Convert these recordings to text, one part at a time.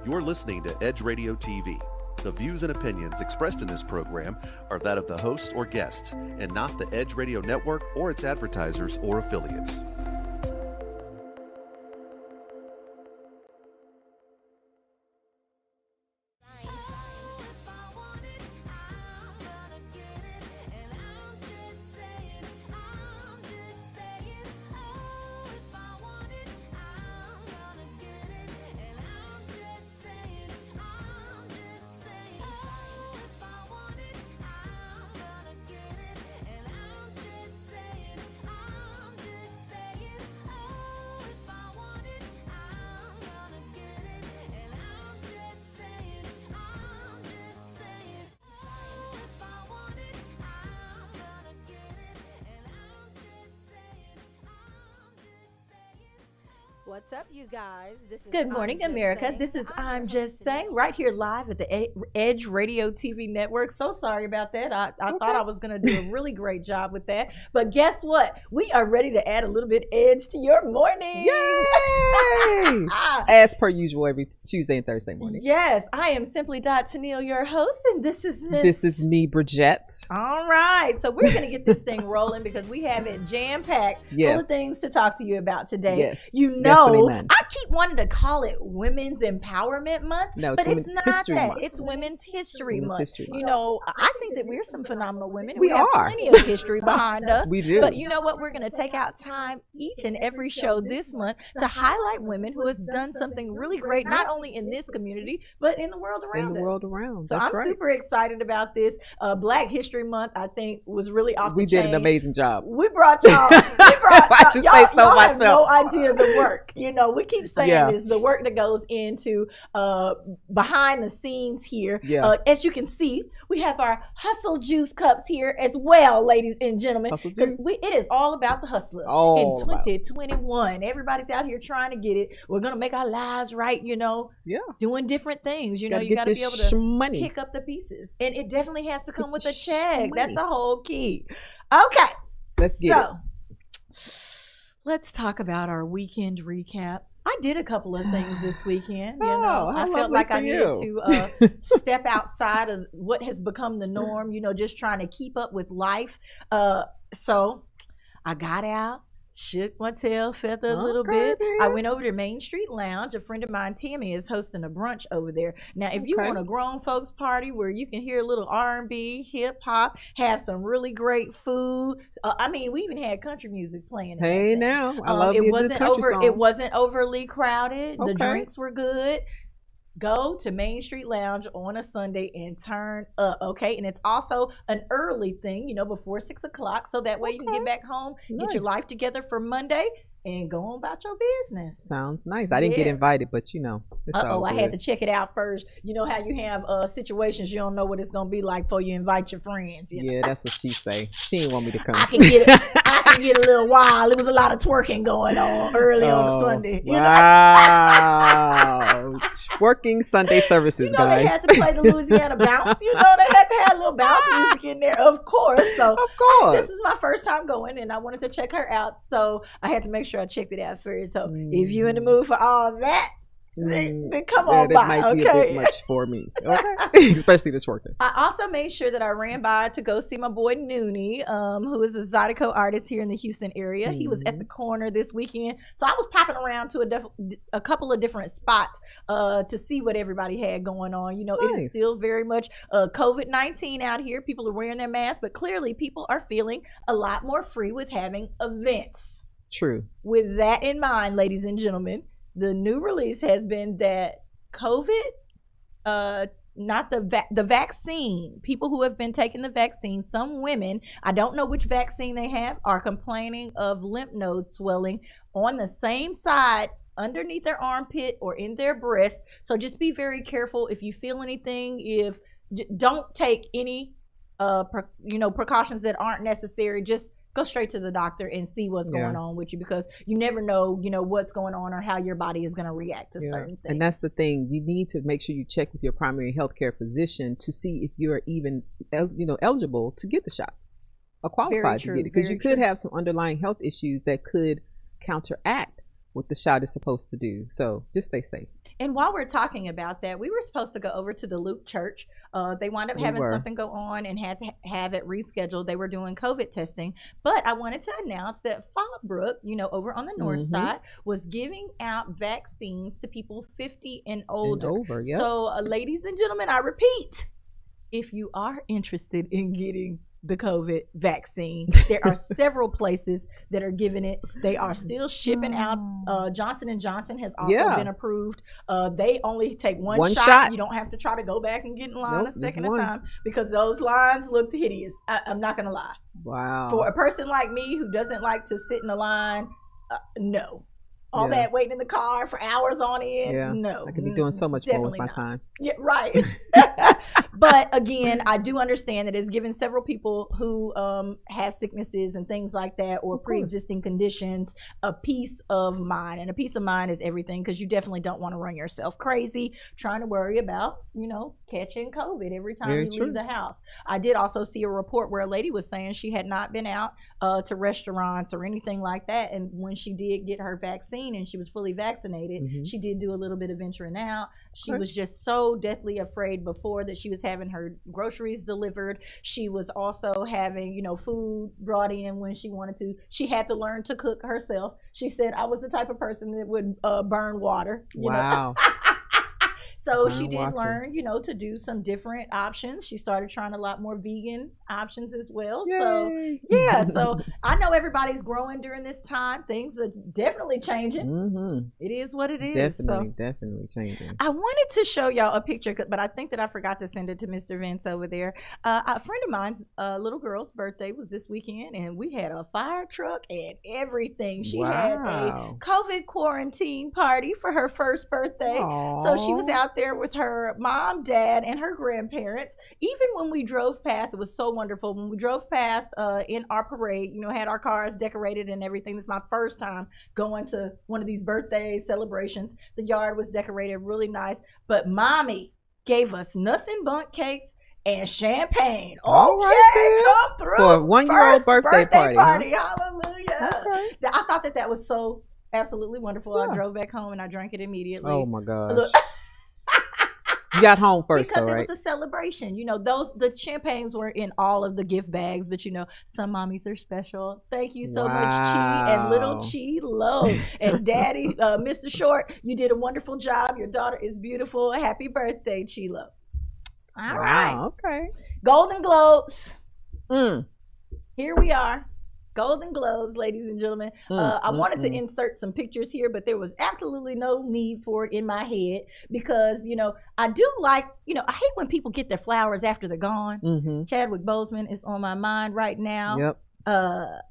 You're listening to Edge Radio TV. The views and opinions expressed in this program are that of the hosts or guests, and not the Edge Radio Network or its advertisers or affiliates. What's up, you guys? This is Good morning, America. This is I'm Just Saying, right here live at the Edge Radio TV Network. So sorry about that. I thought I was going to do a really great job with that. But guess what? We are ready to add a little bit edge to your morning. Yay! As per usual, every Tuesday and Thursday morning. Yes, I am Simply Tennille, your host, and this is This is me, Bridgette. All right. So we're going to get this thing rolling because we have it jam-packed full of things to talk to you about today. Yes. You know, I keep wanting to call it Women's Empowerment Month, but it's not that. It's Women's History Month. You know, I think that we're some phenomenal women. We have plenty of history behind us. We do. But you know what? We're going to take out time each and every show this month to highlight women who have done something really great, not only in this community, but in the world around us. In the world around. So I'm super excited about this. Black History Month, I think, was really off the chain. We did an amazing job. We brought y'all. I should say so myself. Have no idea the work. You know, we keep saying this, the work that goes into behind the scenes here. As you can see, we have our Hustle Juice cups here as well, ladies and gentlemen. It is all about the hustler in 2021. Everybody's out here trying to get it. We're going to make our lives right, you know, doing different things. You know, you got to be able to pick up the pieces. And it definitely has to come with a check. That's the whole key. Okay. Let's get it. Let's talk about our weekend recap. I did a couple of things this weekend. You know, I felt like I needed to step outside of what has become the norm, you know, just trying to keep up with life. So I got out, shook my tail feather a little bit. I went over to Main Street Lounge. A friend of mine, Tammy, is hosting a brunch over there. Now, if you want a grown folks party where you can hear a little R&B, hip hop, have some really great food. I mean, we even had country music playing. Hey, now I love it. It wasn't overly crowded. The drinks were good. Go to Main Street Lounge on a Sunday and turn up, okay? And it's also an early thing, you know, before 6 o'clock, so that way you can get back home, get your life together for Monday, and go on about your business. Sounds nice. I didn't get invited, but you know. I had to check it out first. You know how you have situations you don't know what it's gonna be like before you invite your friends. You know? Yeah, that's what she say. She didn't want me to come. I can get a little wild. It was a lot of twerking going on early on a Sunday. Wow. Twerking Sunday services, guys. They had to play the Louisiana bounce. You know, they had to have a little bounce music in there, of course. So this is my first time going, and I wanted to check her out. So I had to make sure I checked it out first. So if you're in the mood for all that, then come on by. That might be a bit much for me, okay? Especially this working. I also made sure that I ran by to go see my boy Noonie, who is a Zydeco artist here in the Houston area. He was at the corner this weekend, so I was popping around to a couple of different spots to see what everybody had going on. You know, it is still very much COVID-19 out here. People are wearing their masks, but clearly people are feeling a lot more free with having events. True. With that in mind, ladies and gentlemen, the new release has been that COVID, not the vaccine, people who have been taking the vaccine, some women, I don't know which vaccine they have, are complaining of lymph node swelling on the same side underneath their armpit or in their breast. So just be very careful if you feel anything. Don't take any precautions that aren't necessary. Just go straight to the doctor and see what's going on with you, because you never know, what's going on or how your body is going to react to certain things. And that's the thing. You need to make sure you check with your primary healthcare physician to see if you're even, eligible to get the shot or qualified to get it. Because you could have some underlying health issues that could counteract what the shot is supposed to do. So just stay safe. And while we're talking about that, we were supposed to go over to the Luke Church. They wound up having something go on and had to have it rescheduled. They were doing COVID testing. But I wanted to announce that Fallbrook, over on the north side, was giving out vaccines to people 50 and older. Yep. So, ladies and gentlemen, I repeat, if you are interested in getting the COVID vaccine, there are several places that are giving it. They are still shipping out. Johnson & Johnson has also been approved. They only take one shot. You don't have to try to go back and get in line a second time, because those lines looked hideous. I'm not going to lie. Wow. For a person like me who doesn't like to sit in a line, no. All that waiting in the car for hours on end, no. I could be doing so much more with my time. Yeah, right. But again, I do understand that it's given several people who have sicknesses and things like that, or pre-existing conditions, a peace of mind. And a peace of mind is everything, because you definitely don't want to run yourself crazy trying to worry about, catching COVID every time you leave the house. I did also see a report where a lady was saying she had not been out to restaurants or anything like that. And when she did get her vaccine and she was fully vaccinated, she did do a little bit of venturing out. She was just so deathly afraid before that she was having her groceries delivered. She was also having, food brought in when she wanted to. She had to learn to cook herself. She said, I was the type of person that would burn water. Wow. So she did learn, to do some different options. She started trying a lot more vegan options as well. Yay. So, yeah. So I know everybody's growing during this time. Things are definitely changing. Mm-hmm. It is what it is. Definitely changing. I wanted to show y'all a picture, but I think that I forgot to send it to Mr. Vince over there. A friend of mine's little girl's birthday was this weekend, and we had a fire truck and everything. She had a COVID quarantine party for her first birthday. Aww. So she was out there with her mom, dad, and her grandparents. Even when we drove past, it was so wonderful. When we drove past in our parade, had our cars decorated and everything. This is my first time going to one of these birthday celebrations. The yard was decorated really nice, but mommy gave us nothing but cakes and champagne. Okay, come through for a 1-year-old birthday party. Huh? Hallelujah. Okay. I thought that was so absolutely wonderful. I drove back home and I drank it immediately. Oh my gosh. You got home first, because though, right? It was a celebration. The champagnes were in all of the gift bags, but some mommies are special. Thank you so much, Chi and little Chi Lo and Daddy, Mr. Short. You did a wonderful job. Your daughter is beautiful. Happy birthday, Chi Lo. All right. Okay. Golden Globes. Here we are. Golden Globes, ladies and gentlemen. I wanted to insert some pictures here, but there was absolutely no need for it in my head because, I do like, I hate when people get their flowers after they're gone. Chadwick Boseman is on my mind right now. Yep.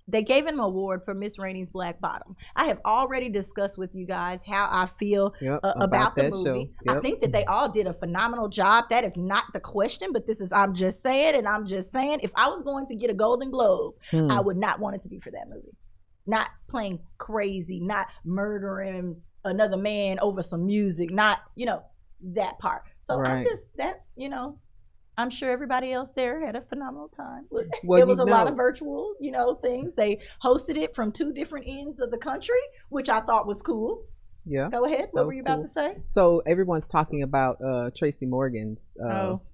They gave him an award for Miss Rainey's Black Bottom. I have already discussed with you guys how I feel about the movie. Yep. I think that they all did a phenomenal job. That is not the question, but I'm just saying, if I was going to get a Golden Globe, I would not want it to be for that movie. Not playing crazy, not murdering another man over some music, not, that part. So I'm just, I'm sure everybody else there had a phenomenal time. It was a lot of virtual, things. They hosted it from 2 different ends of the country, which I thought was cool. Yeah. Go ahead. What were you about to say? So everyone's talking about Tracy Morgan's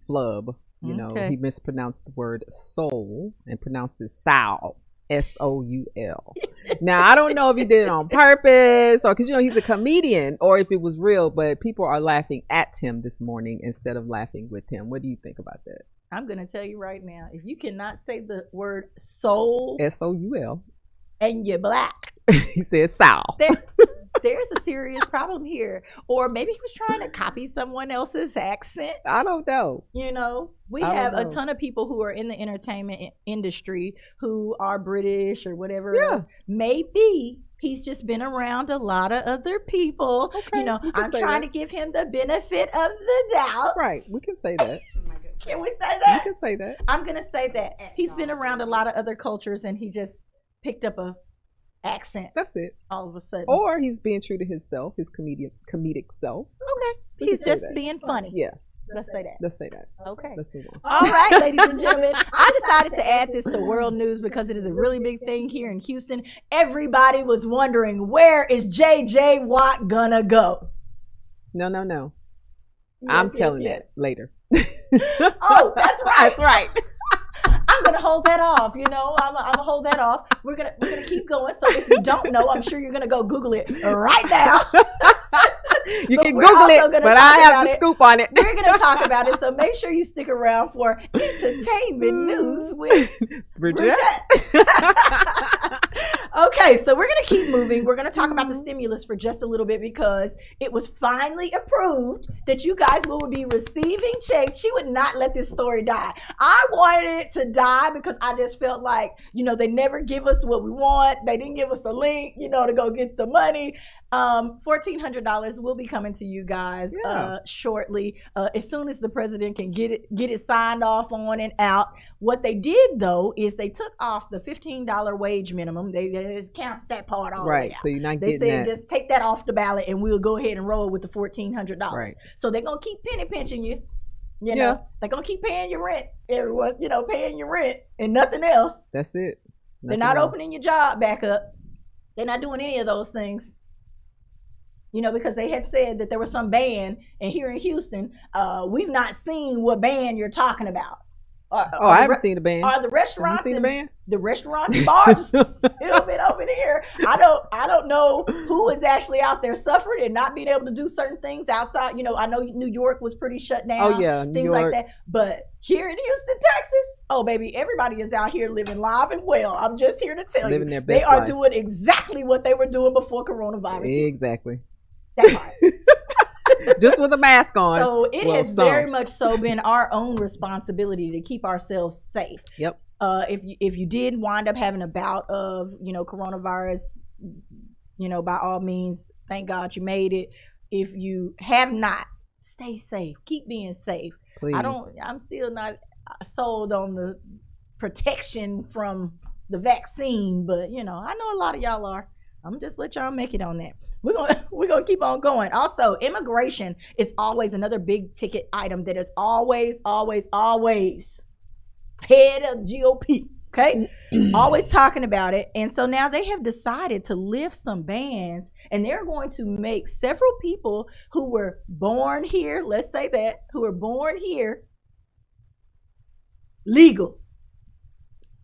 flub. He mispronounced the word soul and pronounced it soul. SOUL. Now, I don't know if he did it on purpose or because, he's a comedian or if it was real, but people are laughing at him this morning instead of laughing with him. What do you think about that? I'm going to tell you right now, if you cannot say the word soul, SOUL, and you're black, he said soul. There's a serious problem here. Or maybe he was trying to copy someone else's accent. I don't know. We have a ton of people who are in the entertainment industry who are British or whatever else. Maybe he's just been around a lot of other people. Okay, I'm trying to give him the benefit of the doubt. Right. We can say that. Can we say that? You can say that. I'm going to say that. He's been around a lot of other cultures and he just picked up a accent. That's it. All of a sudden. Or he's being true to himself, his comedic self. Okay. He's just being funny. Yeah. Let's say that. Let's say that. Okay. Let's move on. All right, ladies and gentlemen. I decided to add this to world news because it is a really big thing here in Houston. Everybody was wondering, where is JJ Watt gonna go? No. I'm telling that later. Oh, that's right. That's right. I'm gonna hold that off. I'm gonna hold that off. We're gonna keep going. So if you don't know, I'm sure you're gonna go Google it right now. You can Google it, but I have the scoop on it. We're gonna talk about it, so make sure you stick around for entertainment news with Bridgette. Okay, so we're gonna keep moving. We're gonna talk about the stimulus for just a little bit because it was finally approved that you guys will be receiving checks. She would not let this story die. I wanted it to die because I just felt like, they never give us what we want. They didn't give us a link, to go get the money. $1,400 will be coming to you guys shortly, as soon as the president can get it signed off on and out. What they did though is they took off the $15 wage minimum. They canceled that part all right. out. So you're not they getting said that. Just take that off the ballot and we'll go ahead and roll with the $1,400. Right. So they're gonna keep penny pinching you. They're gonna keep paying your rent. Everyone, paying your rent and nothing else. That's it. They're not opening your job back up. They're not doing any of those things. Because they had said that there was some ban, and here in Houston, we've not seen what ban you're talking about. I haven't seen the ban. Are the restaurants? Have you seen the ban? The restaurants and bars are still been open here. I don't know who is actually out there suffering and not being able to do certain things outside. I know New York was pretty shut down. Oh yeah, things like that. But here in Houston, Texas, oh baby, everybody is out here living live and well. I'm just here to tell living you, their best they are life. doing exactly what they were doing before coronavirus. Exactly. That part. Just with a mask on. So it has very much so been our own responsibility to keep ourselves safe. Yep. If you did wind up having a bout of coronavirus, by all means, thank God you made it. If you have not, stay safe. Keep being safe. Please. I'm still not sold on the protection from the vaccine, but I know a lot of y'all are. I'm just let y'all make it on that. We're gonna keep on going. Also, immigration is always another big ticket item that is always head of GOP. Okay, always talking about it. And so now they have decided to lift some bans, and they're going to make several people who were born here, let's say that, who were born here, legal.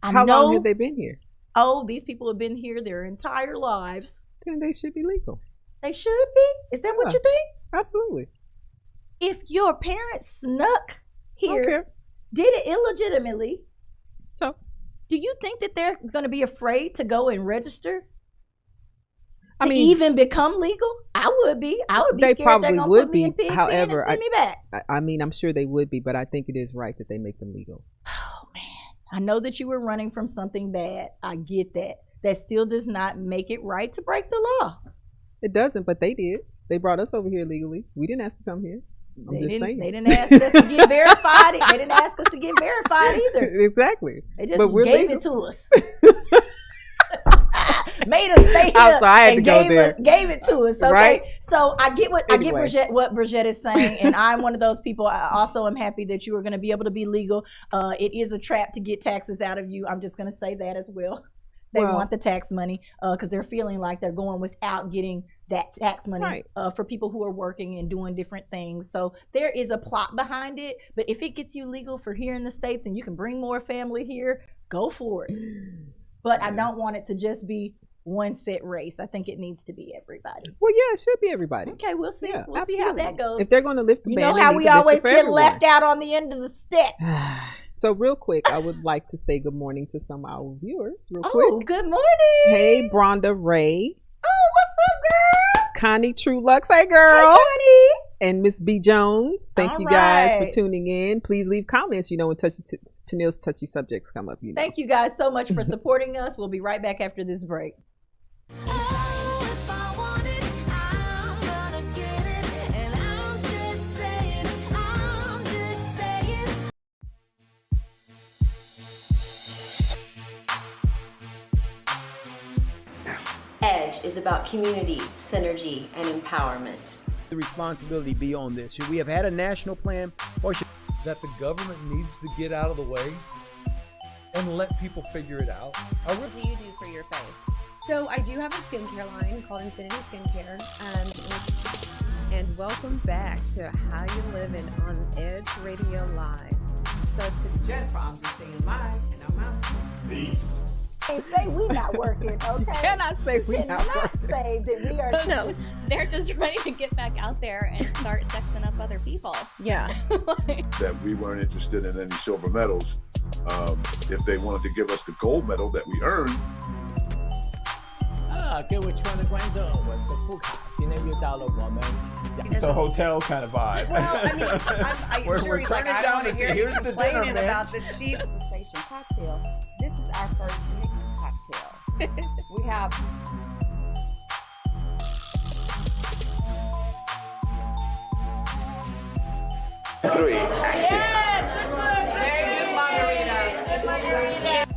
How long have they been here? Oh, these people have been here their entire lives. Then they should be legal. They should be? Is that what you think? Absolutely. If your parents snuck here, did it illegitimately, so do you think that they're going to be afraid to go and register? To even become legal? I would be. I would be they scared probably they're going to would put me be. in pig However, pen and send me back. I'm sure they would be, but I think it is right that they make them legal. Oh, man. I know that you were running from something bad. I get that. That still does not make it right to break the law. It doesn't, but they did. They brought us over here legally. We didn't ask to come here. I'm just saying. They didn't ask us to get verified. They didn't ask us to get verified either. Exactly. They just gave it to us. Made us stay here and gave it to us. Okay, right? So I get what Bridgette is saying, and I'm one of those people. I also am happy that you are going to be able to be legal. It is a trap to get taxes out of you. I'm just going to say that as well. They want the tax money because they're feeling like they're going without getting that tax money for people who are working and doing different things. So there is a plot behind it. But if it gets you legal for here in the States and you can bring more family here, go for it. But I don't want it to just be one set race. I think it needs to be everybody. Well, yeah, it should be everybody. Okay, we'll see. Yeah, we'll see how that goes. If they're going to lift the ban, you know how we always get left out on the end of the stick. So real quick, I would like to say good morning to some of our viewers. Real quick. Oh, good morning. Hey, Bronda Ray. Oh, what's up, girl? Connie True Lux. Hey, girl. Hey, Connie. And Miss B Jones. Thank you guys for tuning in. Please leave comments, when Tennille's touchy subjects come up. Thank you guys so much for supporting us. We'll be right back after this break. EDGE is about community, synergy, and empowerment. The responsibility be on this? Should we have had a national plan, or should that the government needs to get out of the way and let people figure it out? What do you do for your face? So I do have a skincare line called Infinity Skincare. And welcome back to How You Living on Edge Radio Live. So to Jennifer, I'm just saying live and I'm out. Peace. And say we not working, okay? You cannot say we not working. Say that we are. No, they're just ready to get back out there and start sexing up other people. Yeah. That we weren't interested in any silver medals. If they wanted to give us the gold medal that we earned. 各位亲爱的观众，我是富卡，今天又到了我们 It's a hotel kind of vibe. Well, I mean, I'm We're sure he's like, turning I down don't want to to say, hear you here's the dinner, complaining man. about the cheap Sensation cocktail. This is our first mixed cocktail. We have Three. very good margarita.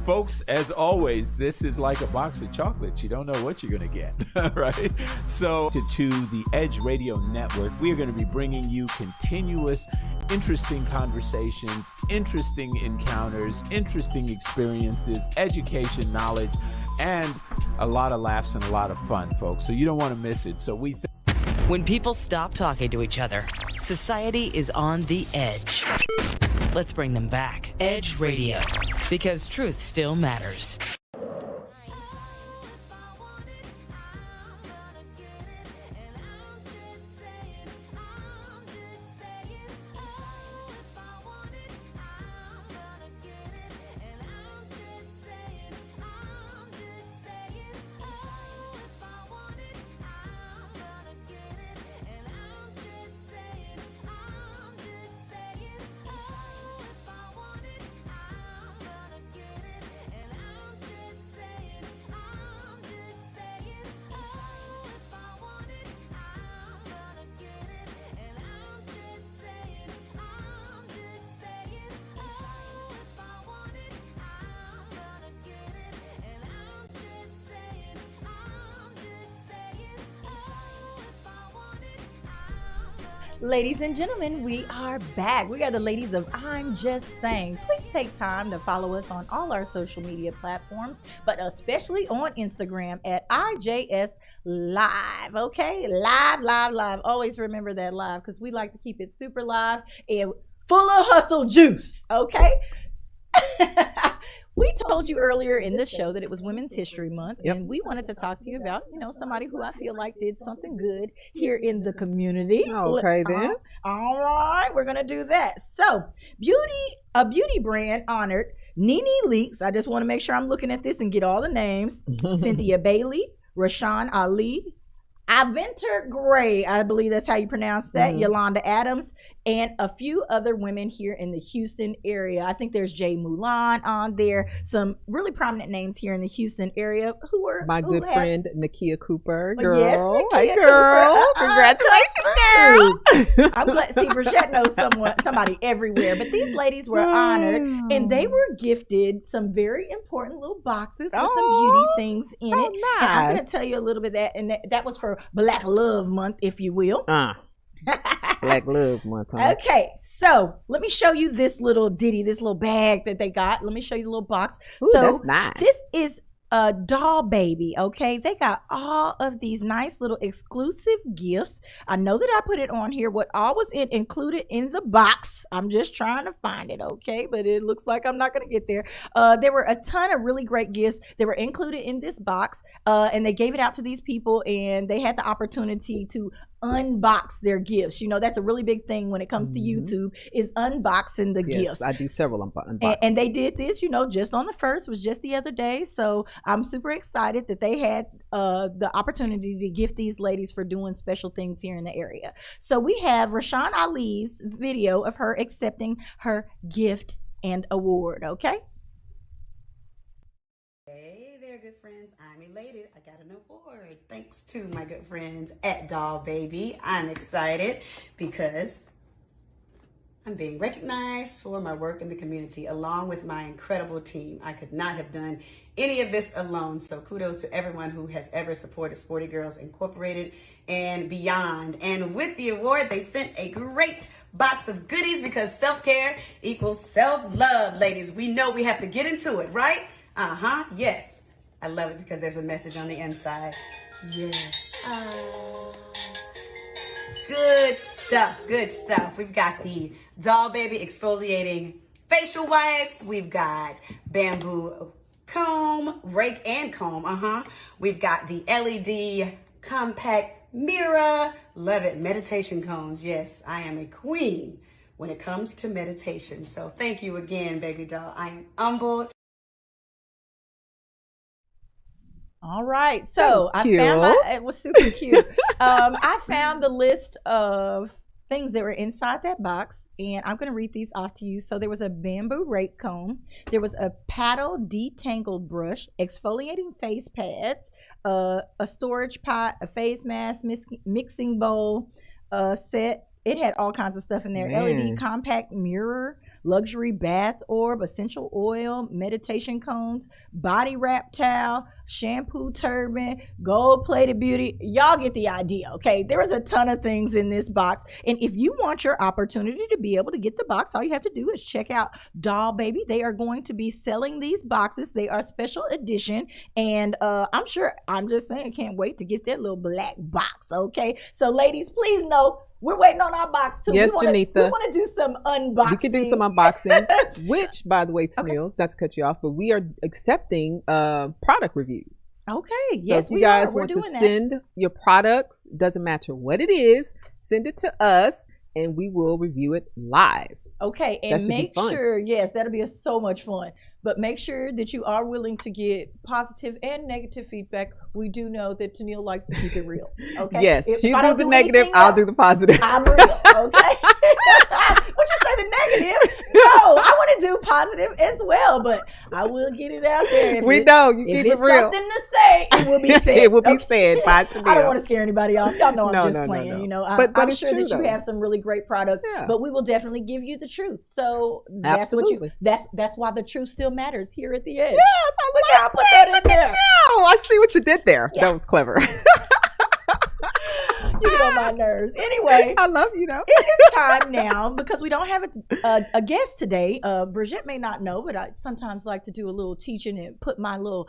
Folks, as always, this is like a box of chocolates. You don't know what you're going to get, right? So to the Edge Radio Network, we are going to be bringing you continuous, interesting conversations, interesting encounters, interesting experiences, education, knowledge, and a lot of laughs and a lot of fun, folks. So you don't want to miss it. So when people stop talking to each other, society is on the edge. Let's bring them back. Edge Radio, because truth still matters. Ladies and gentlemen, we are back. We are the ladies of I'm Just Saying. Please take time to follow us on all our social media platforms, but especially on Instagram at IJS Live, okay? Live. Always remember that live because we like to keep it super live and full of hustle juice, okay? We told you earlier in the show that it was Women's History Month, and we wanted to talk to you about, somebody who I feel like did something good here in the community. Okay, then. All right, we're gonna do that. So, a beauty brand honored Nene Leakes. I just want to make sure I'm looking at this and get all the names. Cynthia Bailey, Rashawn Ali, Aventer Gray, I believe that's how you pronounce that, Yolanda Adams, and a few other women here in the Houston area. I think there's Jay Mulan on there, some really prominent names here in the Houston area who are my good friend Nakia Cooper. Girl. Yes, Nakia hey, girl. Cooper. Congratulations, girl. I'm glad. See, Brigitte knows somebody everywhere, but these ladies were honored, and they were gifted some very important little boxes with some beauty things in it. Nice. And I'm going to tell you a little bit of that, and that was for Black Love Month, if you will. Black Love Month. Huh? Okay, so let me show you this little ditty, this little bag that they got. Let me show you the little box. Ooh, so that's nice. This is a Doll Baby, okay? They got all of these nice little exclusive gifts. I know that I put it on here, what all was included in the box. I'm just trying to find it, okay? But it looks like I'm not going to get there. There were a ton of really great gifts that were included in this box, and they gave it out to these people, and they had the opportunity to unbox their gifts. That's a really big thing when it comes to YouTube, is unboxing the gifts. I do several unboxings. And they did this, just on the first, was just the other day. So I'm super excited that they had the opportunity to gift these ladies for doing special things here in the area. So we have Rashawn Ali's video of her accepting her gift and award, okay? Hey there, good friends. I'm elated. I got an award thanks to my good friends at Doll Baby. I'm excited because I'm being recognized for my work in the community along with my incredible team. I could not have done any of this alone. So kudos to everyone who has ever supported Sporty Girls Incorporated and beyond. And with the award, they sent a great box of goodies because self-care equals self-love, ladies. We know we have to get into it, right? Yes. I love it because there's a message on the inside. Yes. Good stuff. We've got the Doll Baby exfoliating facial wipes. We've got bamboo comb, rake and comb. We've got the LED compact mirror. Love it. Meditation cones. Yes, I am a queen when it comes to meditation. So thank you again, baby doll. I am humbled. All right, so I found it was super cute. I found the list of things that were inside that box, and I'm going to read these off to you. So there was a bamboo rake comb, there was a paddle detangled brush, exfoliating face pads, a storage pot, a face mask, mixing bowl, set. It had all kinds of stuff in there. LED compact mirror, luxury bath orb, essential oil, meditation cones, body wrap towel, shampoo turban, gold plated beauty. Y'all get the idea, okay? There is a ton of things in this box. And if you want your opportunity to be able to get the box, all you have to do is check out Doll Baby. They are going to be selling these boxes. They are special edition. And I'm just saying, can't wait to get that little black box, okay? So ladies, please know, we're waiting on our box too. Yes, Janitha. We want to do some unboxing. We could do some unboxing, which, by the way, Tennille, not to cut you off, but we are accepting product reviews. Okay. So yes, if you guys want to send your products, doesn't matter what it is, send it to us and we will review it live. Okay, and make sure, yes, that'll be so much fun. But make sure that you are willing to get positive and negative feedback. We do know that Tennille likes to keep it real. Okay. Yes, she'll do the negative, I'll do the positive. I'm real, okay? Would you say the negative? No, I want to do positive as well, but I will get it out there. We know you keep it real. If it's something to say, it will be said. It will be said by Tennille. I don't want to scare anybody off. Y'all know I'm just playing. No. You know, but I'm it's sure true, that you have some really great products, but we will definitely give you the truth. So that's Absolutely. that's why the truth still matters here at the Edge. Yes, Look how I put that in there. I see what you did there. Yeah. That was clever. You get on my nerves. Anyway, I love you though. It is time now because we don't have a guest today. Bridget may not know, but I sometimes like to do a little teaching and put my little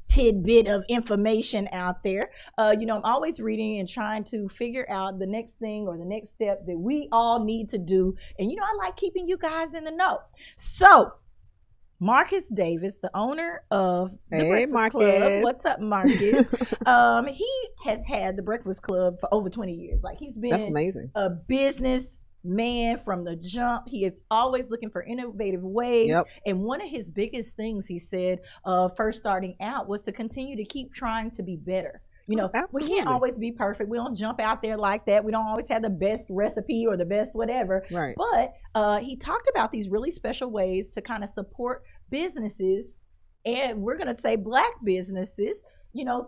tidbit of information out there. I'm always reading and trying to figure out the next thing or the next step that we all need to do. And I like keeping you guys in the know. So Marcus Davis, the owner of the Breakfast Club. What's up, Marcus? He has had the Breakfast Club for over 20 years. Like, he's been That's amazing. A business man from the jump. He is always looking for innovative ways. Yep. And one of his biggest things, he said, first starting out, was to continue to keep trying to be better. We can't always be perfect. We don't jump out there like that. We don't always have the best recipe or the best whatever. Right. But he talked about these really special ways to kind of support businesses, and we're going to say Black businesses,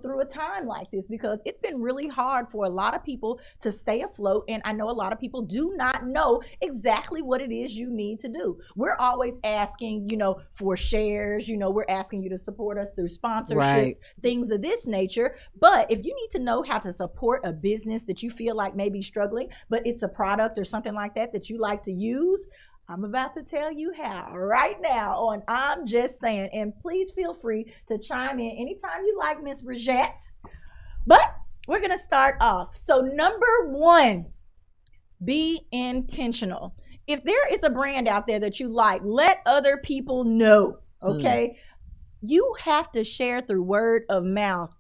through a time like this, because it's been really hard for a lot of people to stay afloat. And I know a lot of people do not know exactly what it is you need to do. We're always asking, for shares, we're asking you to support us through sponsorships, things of this nature. But if you need to know how to support a business that you feel like may be struggling, but it's a product or something like that you like to use, I'm about to tell you how right now on I'm Just Saying. And please feel free to chime in anytime you like, Miss Bridget. But we're going to start off. So number one, be intentional. If there is a brand out there that you like, let other people know, okay? You have to share through word of mouth.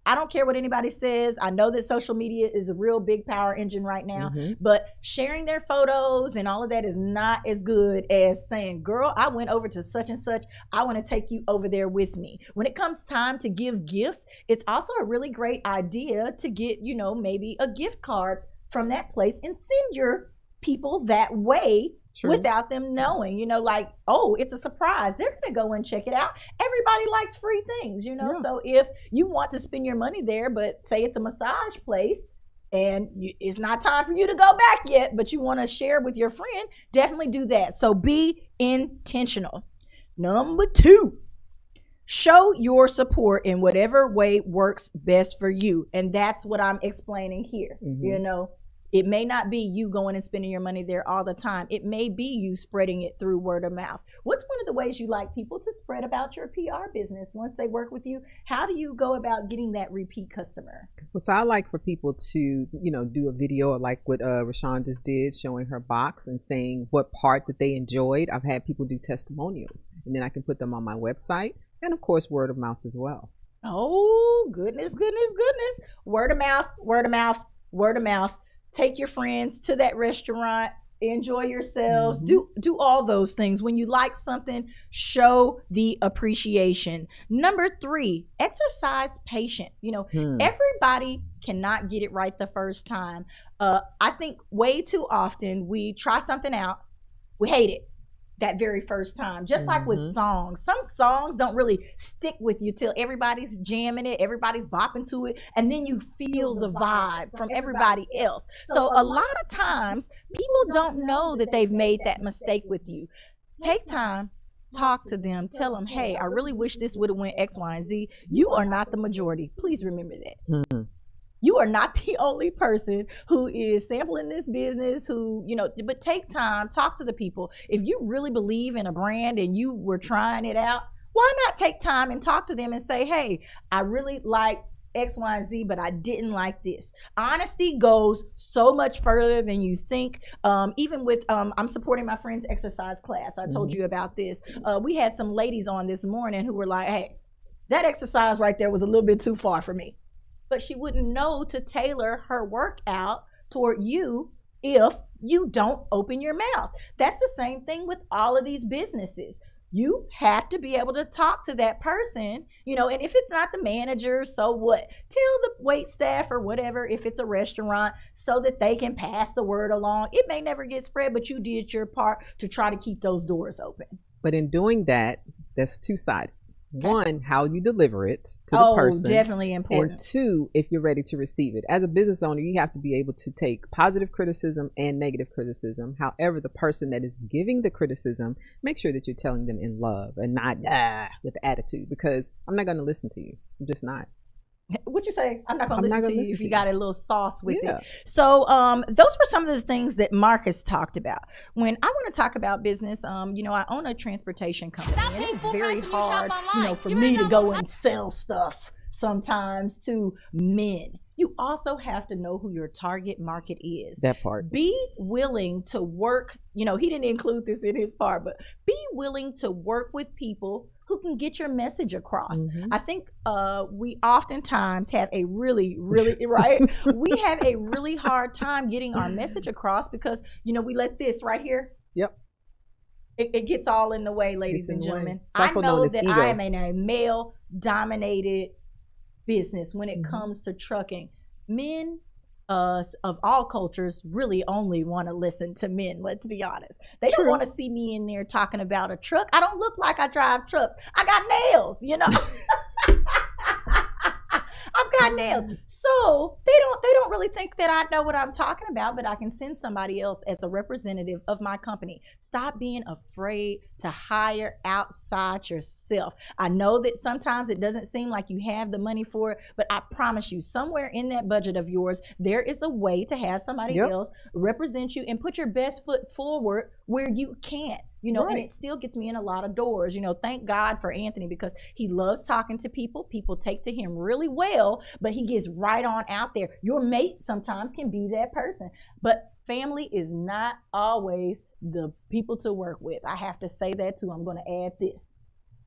I don't care what anybody says. I know that social media is a real big power engine right now, but sharing their photos and all of that is not as good as saying, girl, I went over to such and such. I want to take you over there with me. When it comes time to give gifts, it's also a really great idea to get, maybe a gift card from that place and send your people that way. True. Without them knowing, it's a surprise. They're going to go and check it out. Everybody likes free things, So if you want to spend your money there, but say it's a massage place, and it's not time for you to go back yet, but you want to share with your friend, definitely do that. So be intentional. Number 2, show your support in whatever way works best for you. And that's what I'm explaining here. You know, it may not be you going and spending your money there all the time. It may be you spreading it through word of mouth. What's one of the ways you like people to spread about your PR business once they work with you? How do you go about getting that repeat customer? Well, so I like for people to, you know, do a video like what Rashawn just did, showing her box and saying what part that they enjoyed. I've had people do testimonials, and then I can put them on my website, and of course, word of mouth as well. Oh, goodness. Word of mouth, word of mouth, word of mouth. Take your friends to that restaurant, enjoy yourselves, do all those things. When you like something, show the appreciation. Number 3, exercise patience. You know, everybody cannot get it right the first time. I think way too often we try something out, we hate it that very first time. Just like with songs. Some songs don't really stick with you till everybody's jamming it, everybody's bopping to it, and then you feel the vibe from everybody else. So a lot of times, people don't know that they've made that mistake with you. Take time, talk to them, tell them, hey, I really wish this would have went X, Y, and Z. You are not the majority. Please remember that. You are not the only person who is sampling this business, who, you know, but take time, talk to the people. If you really believe in a brand and you were trying it out, why not take time and talk to them and say, hey, I really like X, Y, and Z, but I didn't like this. Honesty goes so much further than you think. Even with, I'm supporting my friend's exercise class. I told you about this. We had some ladies on this morning who were like, hey, that exercise right there was a little bit too far for me. But she wouldn't know to tailor her workout toward you if you don't open your mouth. That's the same thing with all of these businesses. You have to be able to talk to that person, you know, and if it's not the manager, so what? Tell the wait staff or whatever, if it's a restaurant, so that they can pass the word along. It may never get spread, but you did your part to try to keep those doors open. But in doing that, that's two-sided. One, how you deliver it to the person. Definitely important. And 2, if you're ready to receive it. As a business owner, you have to be able to take positive criticism and negative criticism. However, the person that is giving the criticism, make sure that you're telling them in love and not with attitude, because I'm not going to listen to you. I'm just not. What'd you say? I'm not going to listen to you if you got a little sauce with it. So those were some of the things that Marcus talked about. When I want to talk about business, you know, I own a transportation company, and it's very hard, you know, for me to go and sell stuff sometimes to men. You also have to know who your target market is. That part. Be willing to work, you know, he didn't include this in his part, but be willing to work with people who can get your message across. I think we oftentimes have a really we have a really hard time getting our message across because, you know, we let this right here. It gets all in the way, ladies and gentlemen. I know that I am in a male-dominated business when it comes to trucking. Men of all cultures really only want to listen to men, let's be honest. They don't want to see me in there talking about a truck. I don't look like I drive trucks. I got nails, you know. I've got nails. So they don't really think that I know what I'm talking about, but I can send somebody else as a representative of my company. Stop being afraid to hire outside yourself. I know that sometimes it doesn't seem like you have the money for it, but I promise you, somewhere in that budget of yours, there is a way to have somebody else represent you and put your best foot forward where you can't. You know, and it still gets me in a lot of doors. You know, thank God for Anthony because he loves talking to people. People take to him really well, but he gets right on out there. Your mate sometimes can be that person, but family is not always the people to work with. I have to say that too. I'm going to add this.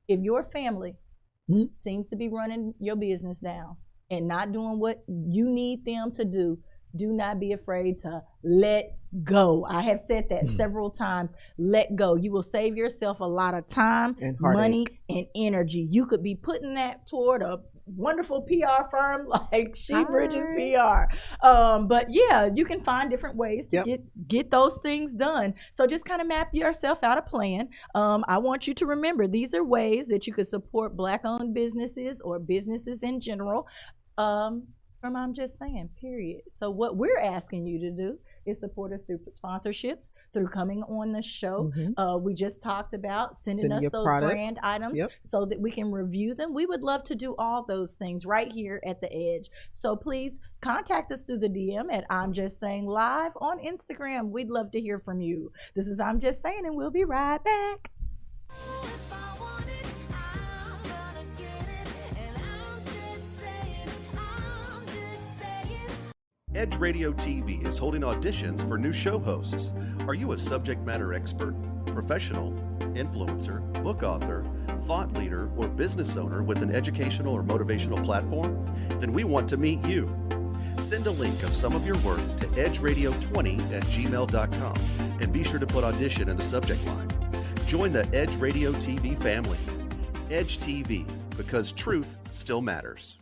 If your family seems to be running your business down and not doing what you need them to do not be afraid to let go. I have said that several times. Let go. You will save yourself a lot of time, and money, and energy. You could be putting that toward a wonderful PR firm like She Bridges PR. But yeah, you can find different ways to get those things done. So just kind of map yourself out a plan. I want you to remember these are ways that you could support Black-owned businesses or businesses in general. from I'm Just Saying, period. So what we're asking you to do is support us through sponsorships, through coming on the show. We just talked about sending us those brand items so that we can review them. We would love to do all those things right here at The Edge. So please contact us through the DM at I'm Just Saying Live on Instagram. We'd love to hear from you. This is I'm Just Saying, and we'll be right back. Edge Radio TV is holding auditions for new show hosts. Are you a subject matter expert, professional, influencer, book author, thought leader, or business owner with an educational or motivational platform? Then we want to meet you. Send a link of some of your work to edgeradio20@gmail.com and be sure to put audition in the subject line. Join the Edge Radio TV family. Edge TV, because truth still matters.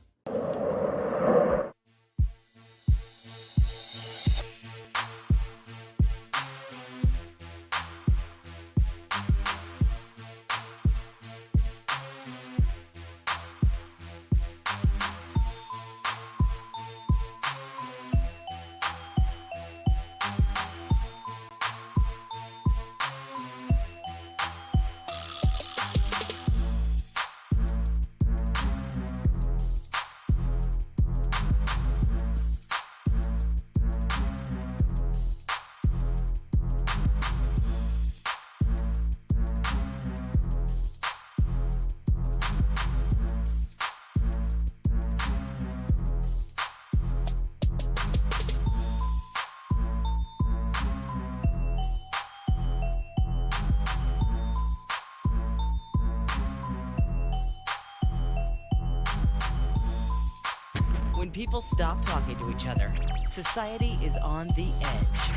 When people stop talking to each other, society is on the edge.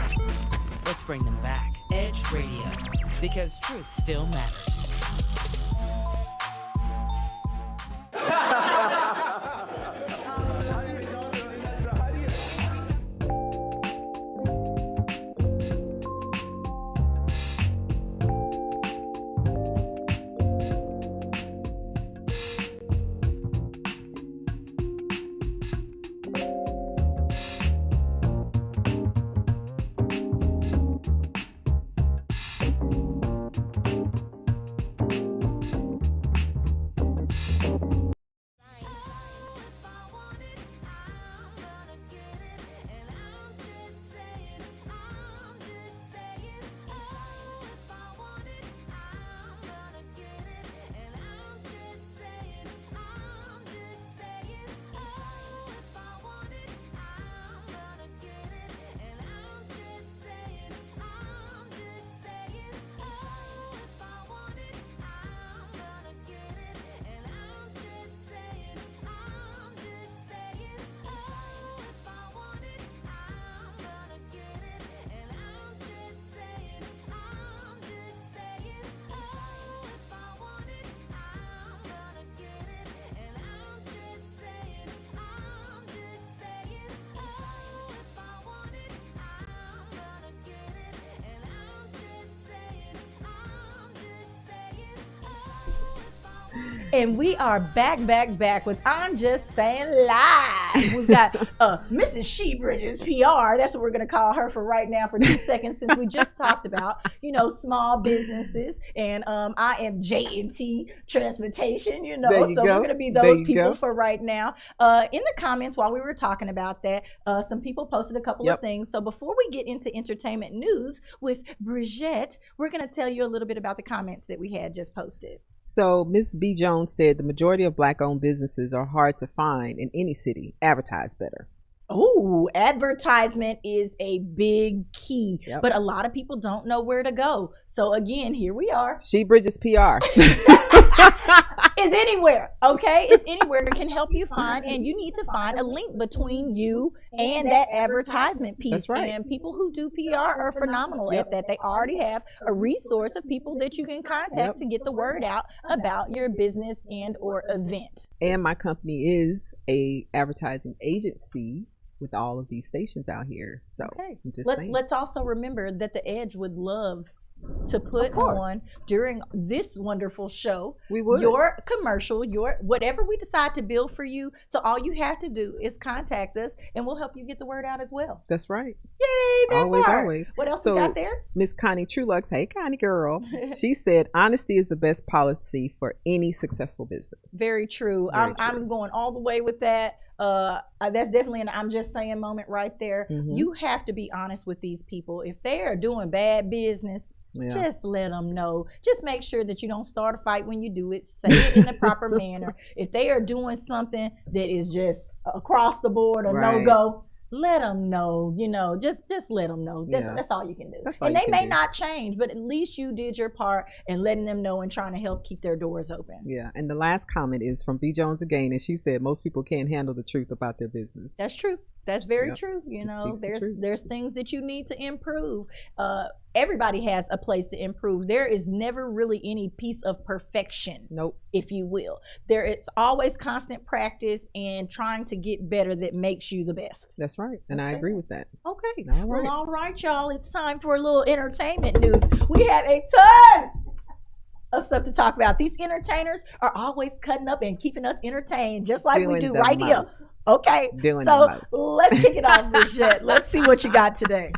Let's bring them back. Edge Radio, because truth still matters. And we are back with I'm Just Saying Live. We've got Mrs. She Bridges PR. That's what we're going to call her for right now for 2 seconds, since we just talked about, small businesses. And I am J&T Transportation, so we're going to be those people for right now. In the comments while we were talking about that, some people posted a couple of things. So before we get into entertainment news with Bridget, we're going to tell you a little bit about the comments that we had just posted. So Ms. B. Jones said the majority of Black-owned businesses are hard to find in any city. Advertise better. Oh, advertisement is a big key, but a lot of people don't know where to go. So again, here we are. She Bridges PR. Is anywhere, okay? It's anywhere. It can help you find, and you need to find a link between you and that advertisement piece. That's right. And people who do PR are phenomenal at that. They already have a resource of people that you can contact to get the word out about your business and or event. And my company is a advertising agency with all of these stations out here. So I'm just saying. Let's also remember that the Edge would love to put on during this wonderful show. We would. Your commercial, your whatever we decide to build for you. So all you have to do is contact us and we'll help you get the word out as well. That's right. Yay, that always, part. always. What else we got there? Miss Connie Trulux, hey Connie girl. She said honesty is the best policy for any successful business. Very true. I'm going all the way with that. That's definitely an I'm just saying moment right there. You have to be honest with these people. If they are doing bad business, just let them know. Just make sure that you don't start a fight when you do it. Say it in the proper manner. If they are doing something that is just across the board or no-go, let them know, just let them know. That's all you can do. And they may not change, but at least you did your part in letting them know and trying to help keep their doors open. Yeah. And the last comment is from B. Jones again, and she said most people can't handle the truth about their business. That's true. That's very true. There's things that you need to improve. Everybody has a place to improve. There is never really any piece of perfection. Nope. If you will. It's always constant practice and trying to get better that makes you the best. That's right. And I agree with that. Okay. All right. Well, all right, y'all. It's time for a little entertainment news. We have a ton of stuff to talk about. These entertainers are always cutting up and keeping us entertained, just like we do right here. Okay, so let's kick it off, Brigitte. Let's see what you got today.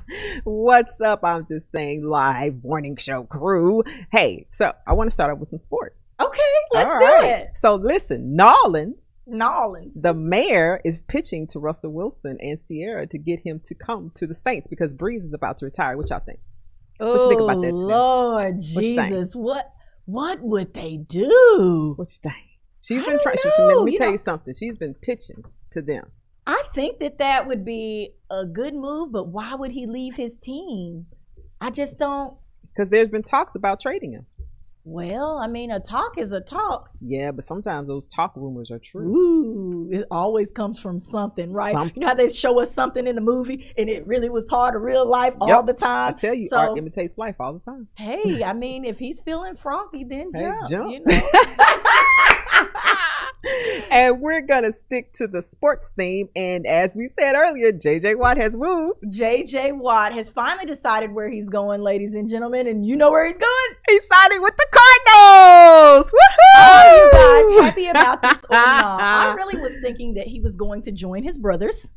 What's up? I'm just saying, live morning show crew. Hey, so I want to start off with some sports. Okay, let's do it. So listen, Nolans, the mayor, is pitching to Russell Wilson and Sierra to get him to come to the Saints because Breeze is about to retire. What y'all think? What you think about that, Tim? Lord Jesus, what would they do? What you think? She's been trying. Let me tell you something. She's been pitching to them. I think that would be a good move, but why would he leave his team? I just don't. Because there's been talks about trading him. Well, I mean, a talk is a talk. Yeah, but sometimes those talk rumors are true. Ooh, it always comes from something, right? You know how they show us something in the movie and it really was part of real life all the time? I tell you, art imitates life all the time. Hey, I mean, if he's feeling froggy, then jump. And we're going to stick to the sports theme. And as we said earlier, J.J. Watt has moved. J.J. Watt has finally decided where he's going, ladies and gentlemen. And you know where he's going? He's signing with the Cardinals. Woohoo! Are you guys happy about this or not? I really was thinking that he was going to join his brothers.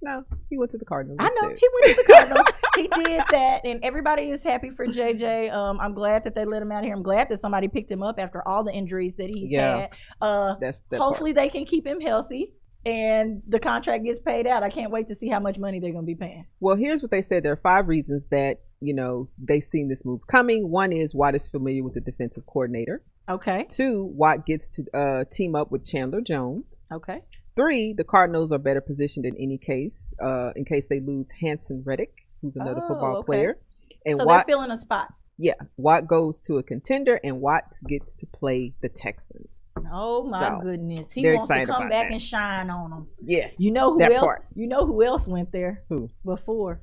No, he went to the Cardinals. I know, he went to the Cardinals. He did that, and everybody is happy for JJ. I'm glad that they let him out here. I'm glad that somebody picked him up after all the injuries that he's had. Hopefully they can keep him healthy and the contract gets paid out. I can't wait to see how much money they're going to be paying. Well, here's what they said. There are 5 reasons that, they've seen this move coming. One is Watt is familiar with the defensive coordinator. Okay. 2, Watt gets to team up with Chandler Jones. Okay. 3, the Cardinals are better positioned in any case, in case they lose Hanson Reddick, who's another football player. And so they're filling a spot. Yeah. Watt goes to a contender, and Watt gets to play the Texans. Oh, my goodness. He wants to come back and shine on them. Yes. You know who else? You know who else went there? Who? Before.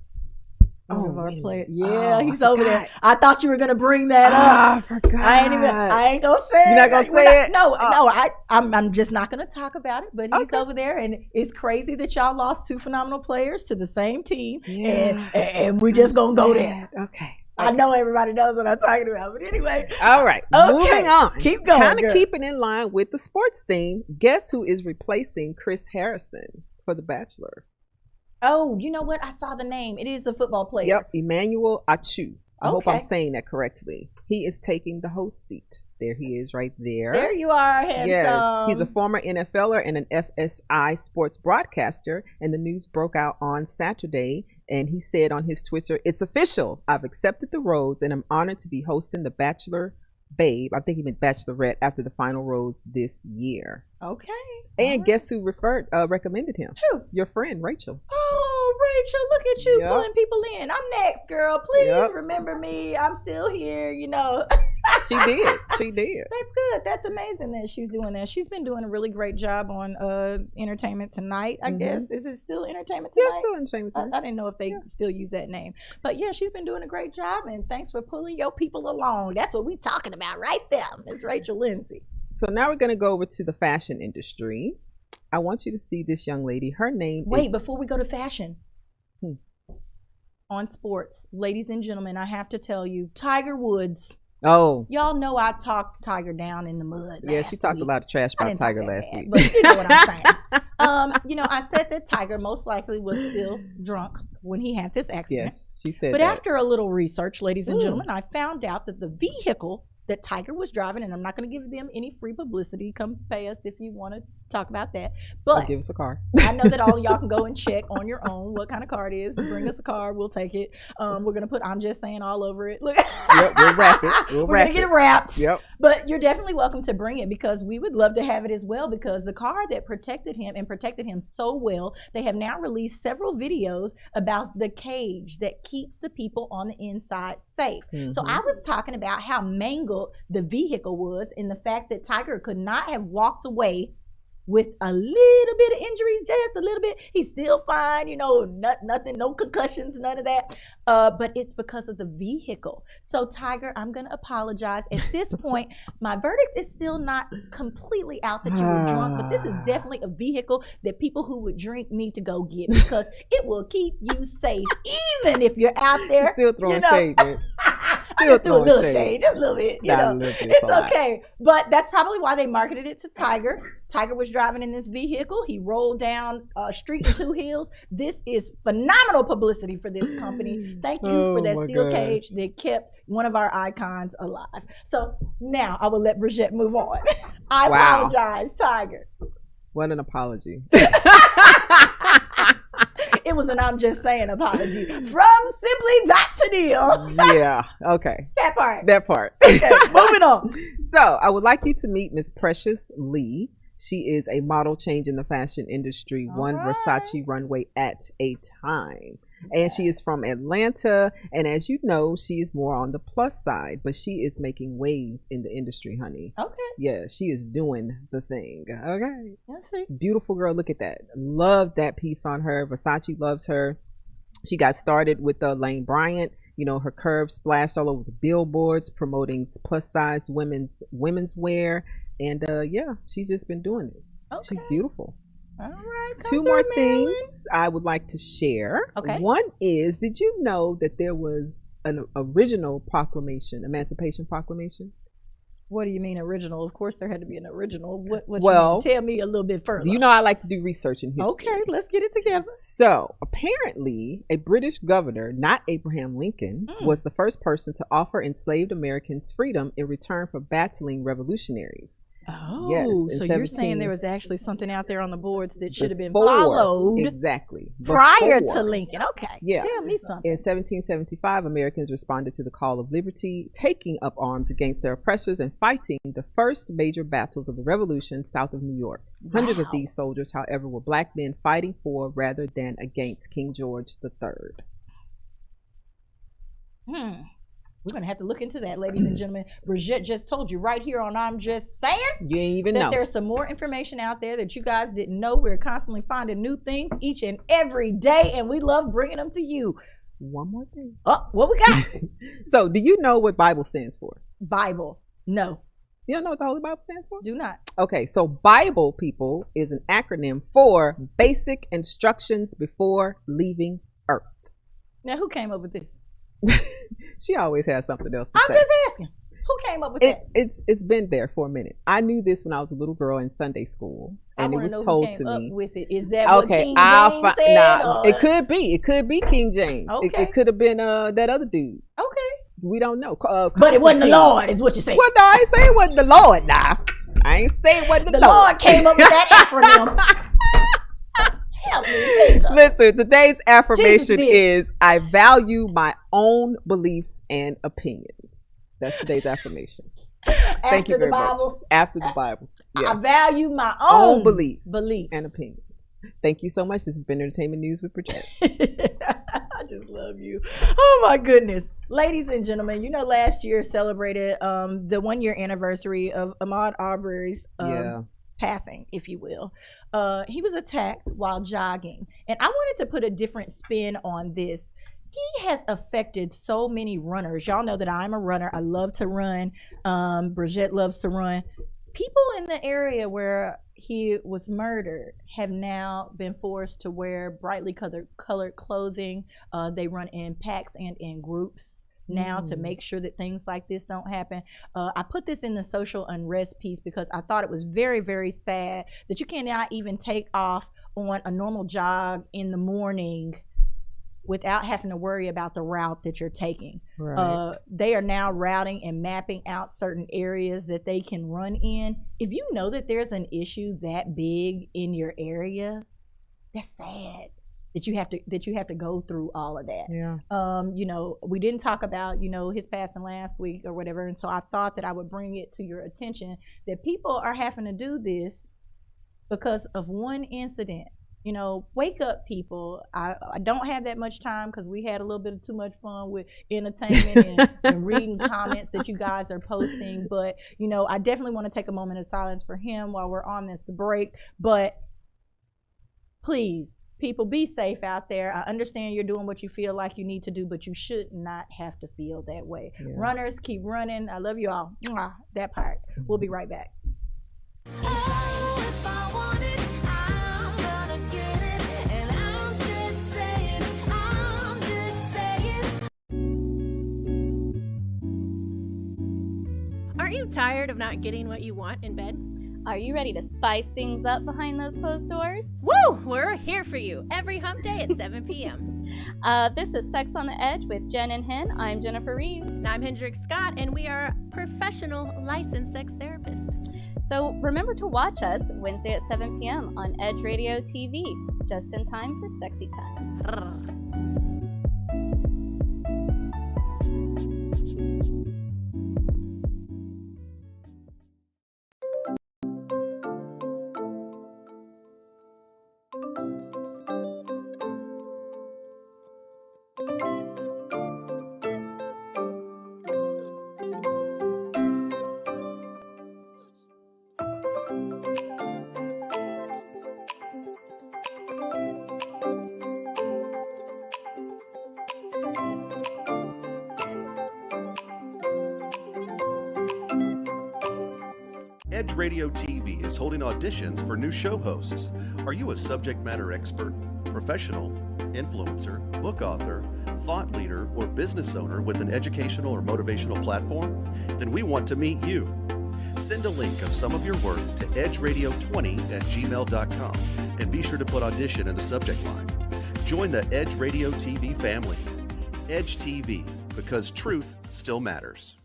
One of our players. Yeah, he's over there. I thought you were gonna bring that up. I forgot. I ain't gonna say it. You're not gonna say it? No. I'm just not gonna talk about it. But he's over there, and it's crazy that y'all lost 2 phenomenal players to the same team, and we're just gonna go there. Okay. I know everybody knows what I'm talking about, but anyway. All right. Okay. Moving on. Keep going. Kind of keeping in line with the sports theme. Guess who is replacing Chris Harrison for The Bachelor? Oh, you know what? I saw the name. It is a football player. Yep, Emmanuel Achu. I hope I'm saying that correctly. He is taking the host seat. There he is right there. There you are, handsome. Yes, he's a former NFLer and an FSI sports broadcaster, and the news broke out on Saturday, and he said on his Twitter, "It's official. I've accepted the rose, and I'm honored to be hosting The Bachelor Babe." I think he meant Bachelorette after the final rose this year. Okay. And guess who recommended him? Who? Your friend, Rachel. Oh, Rachel, look at you pulling people in. I'm next, girl. Please remember me. I'm still here, She did. She did. That's good. That's amazing that she's doing that. She's been doing a really great job on Entertainment Tonight, I guess. Is it still Entertainment Tonight? Yeah, still Entertainment Tonight. I didn't know if they still use that name. But yeah, she's been doing a great job, and thanks for pulling your people along. That's what we're talking about right there, Miss Rachel Lindsay. So now we're going to go over to the fashion industry. I want you to see this young lady. Her name is... Wait, before we go to fashion. on sports, ladies and gentlemen, I have to tell you, Tiger Woods. Oh, y'all know I talked Tiger down in the mud. Yeah, she talked a lot of trash about Tiger last week. But you know what I'm saying. You know, I said that Tiger most likely was still drunk when he had this accident. Yes, she said But that. after a little research, ladies and gentlemen, I found out that the vehicle that Tiger was driving, and I'm not going to give them any free publicity. Come pay us if you want to talk about that. But give us a car. I know that all of y'all can go and check on your own what kind of car it is. Bring us a car, we'll take it. We're going to put "I'm just saying" all over it. Look. Yep, we'll wrap it. We're going to get it wrapped. Yep. But you're definitely welcome to bring it, because we would love to have it as well, because the car that protected him so well, they have now released several videos about the cage that keeps the people on the inside safe. Mm-hmm. So I was talking about how mangled the vehicle was, and the fact that Tiger could not have walked away with a little bit of injuries, just a little bit. He's still fine, you know, nothing, no concussions, none of that. But it's because of the vehicle. So Tiger, I'm going to apologize. At this point, my verdict is still not completely out that you were drunk, but this is definitely a vehicle that people who would drink need to go get, because it will keep you safe, even if you're out there. She's still throwing shade, man. Still threw a little shade, just a little bit. You know, it's okay. But that's probably why they marketed it to Tiger. Tiger was driving in this vehicle. He rolled down a street and 2 hills. This is phenomenal publicity for this company. Thank you for that steel cage that kept one of our icons alive. So now I will let Bridgette move on. I apologize, Tiger. What an apology. It was an "I'm just saying" apology from Simply Tennille. Yeah, okay. That part. Okay, moving on. So I would like you to meet Miss Precious Lee. She is a model changing the fashion industry, one Versace runway at a time. And she is from Atlanta. And as you know, she is more on the plus side, but she is making waves in the industry, honey. Okay. Yeah, she is doing the thing. Okay. Let's see. Beautiful girl. Look at that. Love that piece on her. Versace loves her. She got started with Lane Bryant. You know, her curves splashed all over the billboards promoting plus size women's wear. And yeah, she's just been doing it. Okay. She's beautiful. All right. 2 more things I would like to share. Okay. One is, did you know that there was an original proclamation, Emancipation Proclamation? What do you mean original? Of course there had to be an original. What you mean? Tell me a little bit further. You know I like to do research in history. Okay, let's get it together. So apparently a British governor, not Abraham Lincoln, was the first person to offer enslaved Americans freedom in return for battling revolutionaries. Oh, yes, so you're saying there was actually something out there on the boards that should have been followed exactly prior to Lincoln. Okay, yeah. Tell me something. In 1775, Americans responded to the call of liberty, taking up arms against their oppressors and fighting the first major battles of the Revolution south of New York. Hundreds of these soldiers, however, were black men fighting for rather than against King George III. We're going to have to look into that, ladies and gentlemen. Bridgette just told you right here on I'm Just Saying. You ain't even that know. There's some more information out there that you guys didn't know. We're constantly finding new things each and every day, and we love bringing them to you. One more thing. Oh, what we got? So, do you know what Bible stands for? Bible. No. You don't know what the Holy Bible stands for? Do not. Okay, so Bible, people, is an acronym for Basic Instructions Before Leaving Earth. Now, who came up with this? She always has something else to say. I'm just asking. Who came up with that? It's been there for a minute. I knew this when I was a little girl in Sunday school, and it was told to me. With it. Is that what King James said? Nah, it could be. It could be King James. Okay. It could have been that other dude. Okay. We don't know. But it wasn't the Lord, is what you're saying. Well, no, I ain't saying it wasn't the Lord. Nah, I ain't saying it wasn't the Lord. The Lord came up with that acronym. Help me, Jesus. Listen, today's affirmation is I value my own beliefs and opinions. That's today's affirmation. Thank you very much. After the Bible. Yeah. I value my own beliefs and opinions. Thank you so much. This has been Entertainment News with Bridgette. I just love you. Oh my goodness. Ladies and gentlemen, you know last year celebrated the 1-year anniversary of Ahmaud Arbery's passing, if you will. He was attacked while jogging, and I wanted to put a different spin on this. He has affected so many runners. Y'all know that I'm a runner. I love to run. Bridgette loves to run. People in the area where he was murdered have now been forced to wear brightly colored clothing. They run in packs and in groups now to make sure that things like this don't happen. I put this in the social unrest piece because I thought it was very, very sad that you cannot even take off on a normal jog in the morning without having to worry about the route that you're taking. Right. They are now routing and mapping out certain areas that they can run in. If you know that there's an issue that big in your area, that's sad that you have to go through all of that. Yeah. You know, we didn't talk about, you know, his passing last week or whatever, and so I thought that I would bring it to your attention that people are having to do this because of one incident. You know, wake up, people. I don't have that much time because we had a little bit of too much fun with entertainment and reading comments that you guys are posting. But, you know, I definitely want to take a moment of silence for him while we're on this break. But please, people, be safe out there. I understand you're doing what you feel like you need to do, but you should not have to feel that way. Yeah. Runners, keep running. I love you all. Mwah, that part. We'll be right back. Aren't you tired of not getting what you want in bed? Are you ready to spice things up behind those closed doors? Woo! We're here for you every hump day at 7 p.m. This is Sex on the Edge with Jen and Hen. I'm Jennifer Reeves. And I'm Hendrik Scott, and we are professional licensed sex therapists. So remember to watch us Wednesday at 7 p.m. on Edge Radio TV, just in time for sexy time. Edge Radio TV is holding auditions for new show hosts. Are you a subject matter expert, professional, influencer, book author, thought leader, or business owner with an educational or motivational platform? Then we want to meet you. Send a link of some of your work to edgeradio20@gmail.com and be sure to put audition in the subject line. Join the Edge Radio TV family. Edge TV, because truth still matters.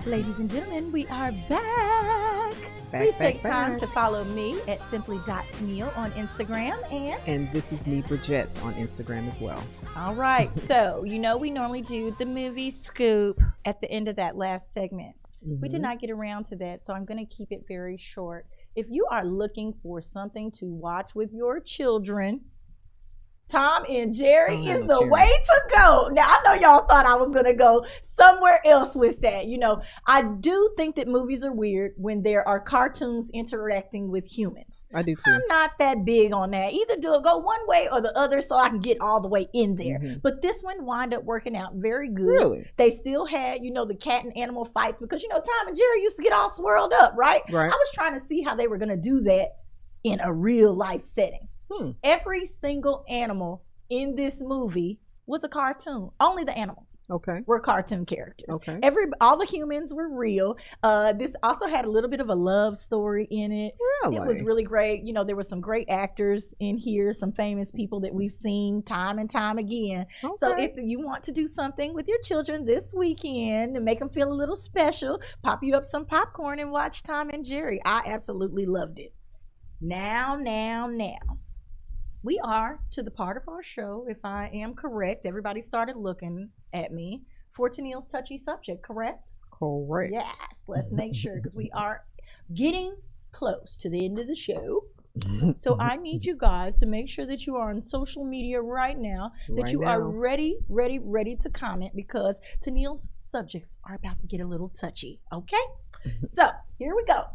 Ladies and gentlemen, we are back. Please take time to follow me at simply.tennille on Instagram. And this is me, Bridget, on Instagram as well. All right. So, you know, we normally do the movie scoop at the end of that last segment. Mm-hmm. We did not get around to that, so I'm going to keep it very short. If you are looking for something to watch with your children, Tom and Jerry is the way to go. Now, I know y'all thought I was going to go somewhere else with that. You know, I do think that movies are weird when there are cartoons interacting with humans. I do too. I'm not that big on that. Either go one way or the other so I can get all the way in there. Mm-hmm. But this one wound up working out very good. Really? They still had, you know, the cat and animal fights because, you know, Tom and Jerry used to get all swirled up, right? Right. I was trying to see how they were going to do that in a real life setting. Every single animal in this movie was a cartoon. Only the animals were cartoon characters. All the humans were real. This also had a little bit of a love story in it. Really? It was really great. You know, there were some great actors in here, some famous people that we've seen time and time again. So if you want to do something with your children this weekend and make them feel a little special, pop you up some popcorn and watch Tom and Jerry. I absolutely loved it. Now. We are to the part of our show, if I am correct. Everybody started looking at me for Tennille's touchy subject, correct? Correct. Yes, let's make sure because we are getting close to the end of the show. So I need you guys to make sure that you are on social media right now, that you are ready to comment because Tennille's subjects are about to get a little touchy, okay? So here we go.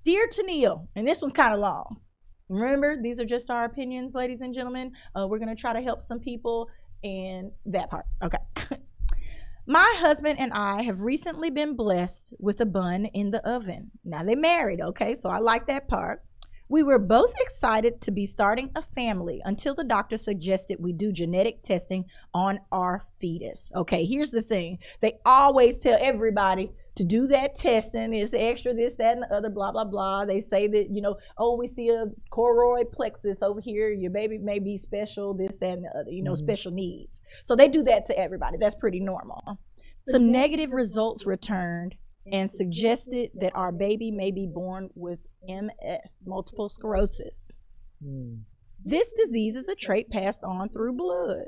Dear Tennille, and this one's kind of long. Remember, these are just our opinions, ladies and gentlemen. We're going to try to help some people in that part. Okay. My husband and I have recently been blessed with a bun in the oven. Now they're married, okay? So I like that part. We were both excited to be starting a family until the doctor suggested we do genetic testing on our fetus. Okay, here's the thing. They always tell everybody to do that testing. It's extra this, that, and the other, blah, blah, blah. They say that, you know, oh, we see a choroid plexus over here. Your baby may be special, this, that, and the other, you know, special needs. So they do that to everybody. That's pretty normal. Some negative results returned and suggested that our baby may be born with MS, multiple sclerosis. This disease is a trait passed on through blood.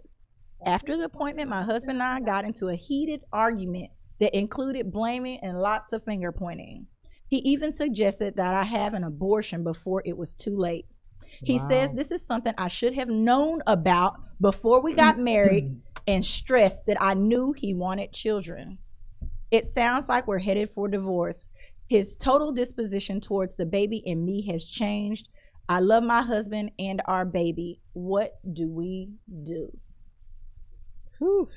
After the appointment, my husband and I got into a heated argument that included blaming and lots of finger pointing. He even suggested that I have an abortion before it was too late. He says this is something I should have known about before we got married and stressed that I knew he wanted children. It sounds like we're headed for divorce. His total disposition towards the baby and me has changed. I love my husband and our baby. What do we do? Whew.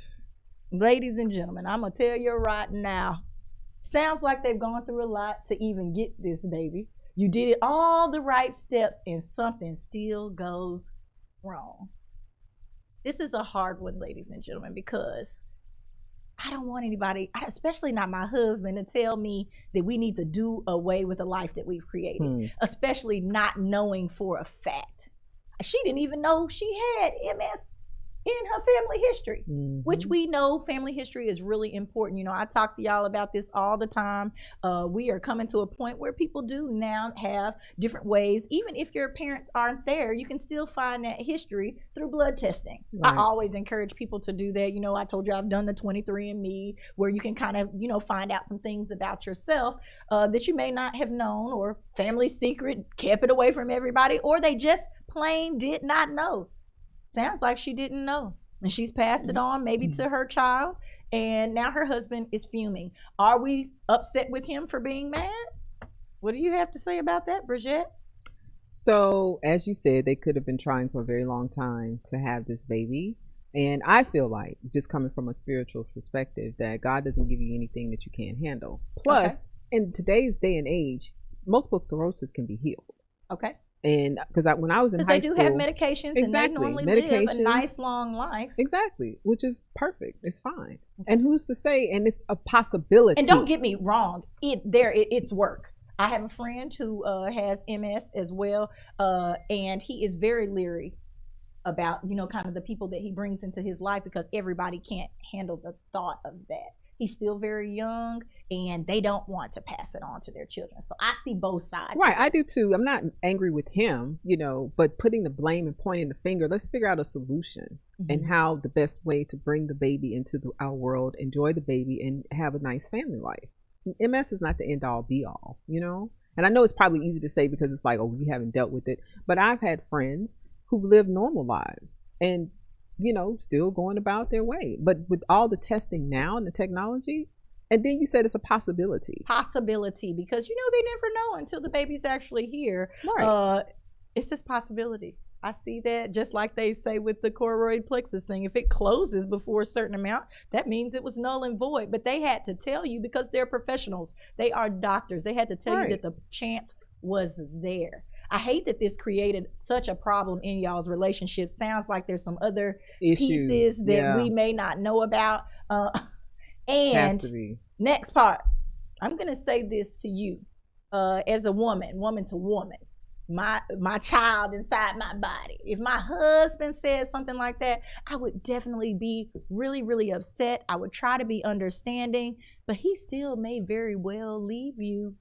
Ladies and gentlemen, I'm going to tell you right now, sounds like they've gone through a lot to even get this baby. You did it all the right steps and something still goes wrong. This is a hard one, ladies and gentlemen, because I don't want anybody, especially not my husband, to tell me that we need to do away with the life that we've created, especially not knowing for a fact. She didn't even know she had MS in her family history, which we know family history is really important. You know, I talk to y'all about this all the time. We are coming to a point where people do now have different ways. Even if your parents aren't there, you can still find that history through blood testing. Right. I always encourage people to do that. You know, I told you I've done the 23andMe, where you can kind of, you know, find out some things about yourself that you may not have known, or family secret, kept it away from everybody, or they just plain did not know. Sounds like she didn't know, and she's passed it on maybe to her child, and now her husband is fuming. Are we upset with him for being mad? What do you have to say about that, Bridget? So, as you said, they could have been trying for a very long time to have this baby, and I feel like, just coming from a spiritual perspective, that God doesn't give you anything that you can't handle. Plus, in today's day and age, multiple sclerosis can be healed. Okay. And because when I was in high school, they do have medications, and they normally live a nice long life. Exactly, which is perfect. It's fine. Okay. And who's to say? And it's a possibility. And don't get me wrong, it's work. I have a friend who has MS as well, and he is very leery about, you know, kind of the people that he brings into his life, because everybody can't handle the thought of that. He's still very young, and they don't want to pass it on to their children. So I see both sides. Right, I do too. I'm not angry with him, you know, but putting the blame and pointing the finger, let's figure out a solution and how the best way to bring the baby into our world, enjoy the baby, and have a nice family life. MS is not the end all be all, you know? And I know it's probably easy to say because it's like, oh, we haven't dealt with it. But I've had friends who live normal lives and, you know, still going about their way. But with all the testing now and the technology, and then you said it's a possibility. Possibility, because, you know, they never know until the baby's actually here. Right. It's this possibility. I see that, just like they say with the choroid plexus thing. If it closes before a certain amount, that means it was null and void. But they had to tell you, because they're professionals. They are doctors. They had to tell you that the chance was there. I hate that this created such a problem in y'all's relationship. Sounds like there's some other issues pieces that we may not know about. And next part, I'm going to say this to you as a woman to woman. My child inside my body. If my husband said something like that, I would definitely be really, really upset. I would try to be understanding, but he still may very well leave you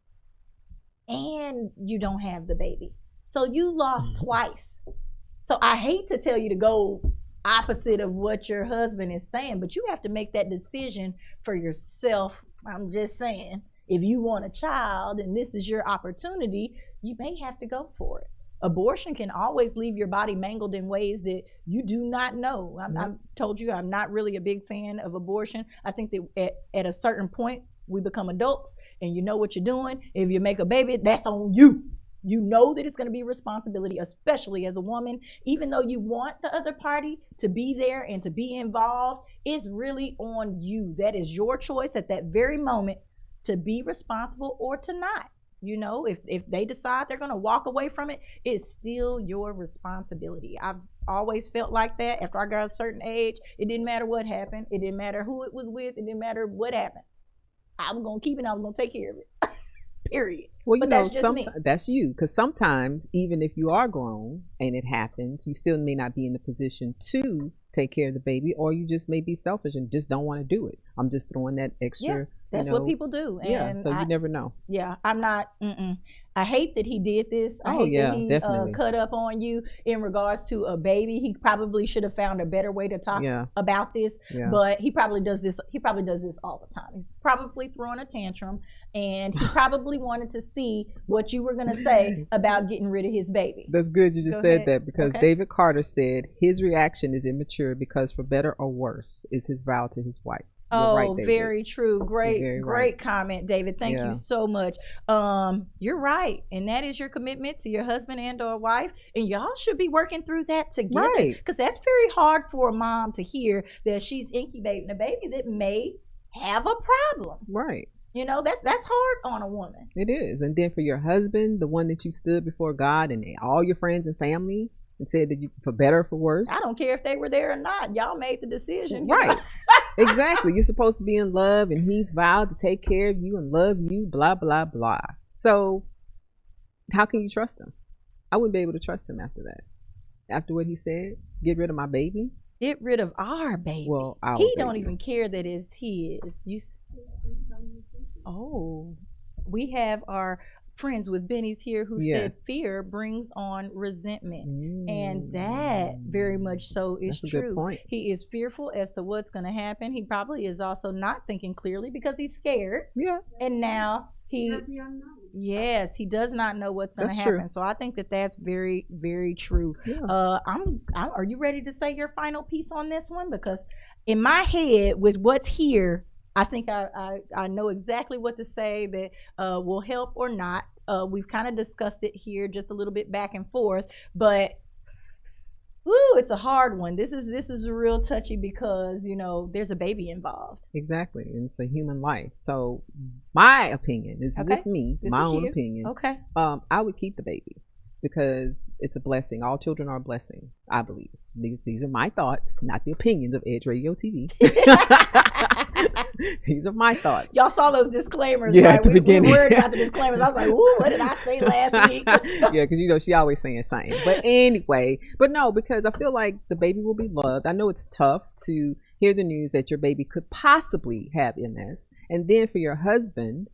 and you don't have the baby. So you lost twice. So I hate to tell you to go opposite of what your husband is saying, but you have to make that decision for yourself. I'm just saying, if you want a child and this is your opportunity, you may have to go for it. Abortion can always leave your body mangled in ways that you do not know. I've told you I'm not really a big fan of abortion. I think that at a certain point, we become adults and you know what you're doing. If you make a baby, that's on you. You know that it's going to be a responsibility, especially as a woman. Even though you want the other party to be there and to be involved, it's really on you. That is your choice at that very moment to be responsible or to not. You know, if they decide they're going to walk away from it, it's still your responsibility. I've always felt like that. After I got a certain age, it didn't matter what happened. It didn't matter who it was with. It didn't matter what happened. I'm going to keep it. I'm going to take care of it. Period. Well, you know, sometimes that's you, because sometimes even if you are grown and it happens, you still may not be in the position to take care of the baby, or you just may be selfish and just don't want to do it. I'm just throwing that extra. Yeah, that's what people do. And yeah, so you never know. Yeah, I'm not. I hate that he did this. I hate that he cut up on you in regards to a baby. He probably should have found a better way to talk about this. Yeah. But he probably does this. He probably does this all the time. He's probably throwing a tantrum, and he probably wanted to see what you were going to say about getting rid of his baby. That's good you just said that, because David Carter said his reaction is immature because for better or worse is his vow to his wife. Right, very true. Great comment, David. Thank you so much. You're right. And that is your commitment to your husband and or wife. And y'all should be working through that together. Because that's very hard for a mom to hear that she's incubating a baby that may have a problem. Right. You know, that's hard on a woman. It is. And then for your husband, the one that you stood before God and all your friends and family and said that you, for better or for worse. I don't care if they were there or not. Y'all made the decision. Right. Exactly. You're supposed to be in love, and he's vowed to take care of you and love you, blah, blah, blah. So how can you trust him? I wouldn't be able to trust him after that. After what he said, get rid of my baby. Get rid of our baby. Well, he don't even care that it's his. We have our friends with Benny's here who said fear brings on resentment, and that very much so is true. Good point. He is fearful as to what's going to happen. He probably is also not thinking clearly because he's scared. Yeah. And now he does not know what's going to happen. True. So I think that that's very, very true. Yeah. Are you ready to say your final piece on this one? Because in my head, with what's here, I think I know exactly what to say that will help or not. We've kind of discussed it here just a little bit back and forth, but it's a hard one. This is real touchy because, you know, there's a baby involved. Exactly. And it's a human life. So my opinion, this is just me, my own opinion. Okay. I would keep the baby because it's a blessing. All children are a blessing, I believe. These are my thoughts, not the opinions of Edge Radio TV. These are my thoughts. Y'all saw those disclaimers, right? At the beginning. We worried about the disclaimers. I was like, ooh, what did I say last week? Yeah, because, you know, she always saying something. But anyway, no, because I feel like the baby will be loved. I know it's tough to hear the news that your baby could possibly have MS. And then for your husband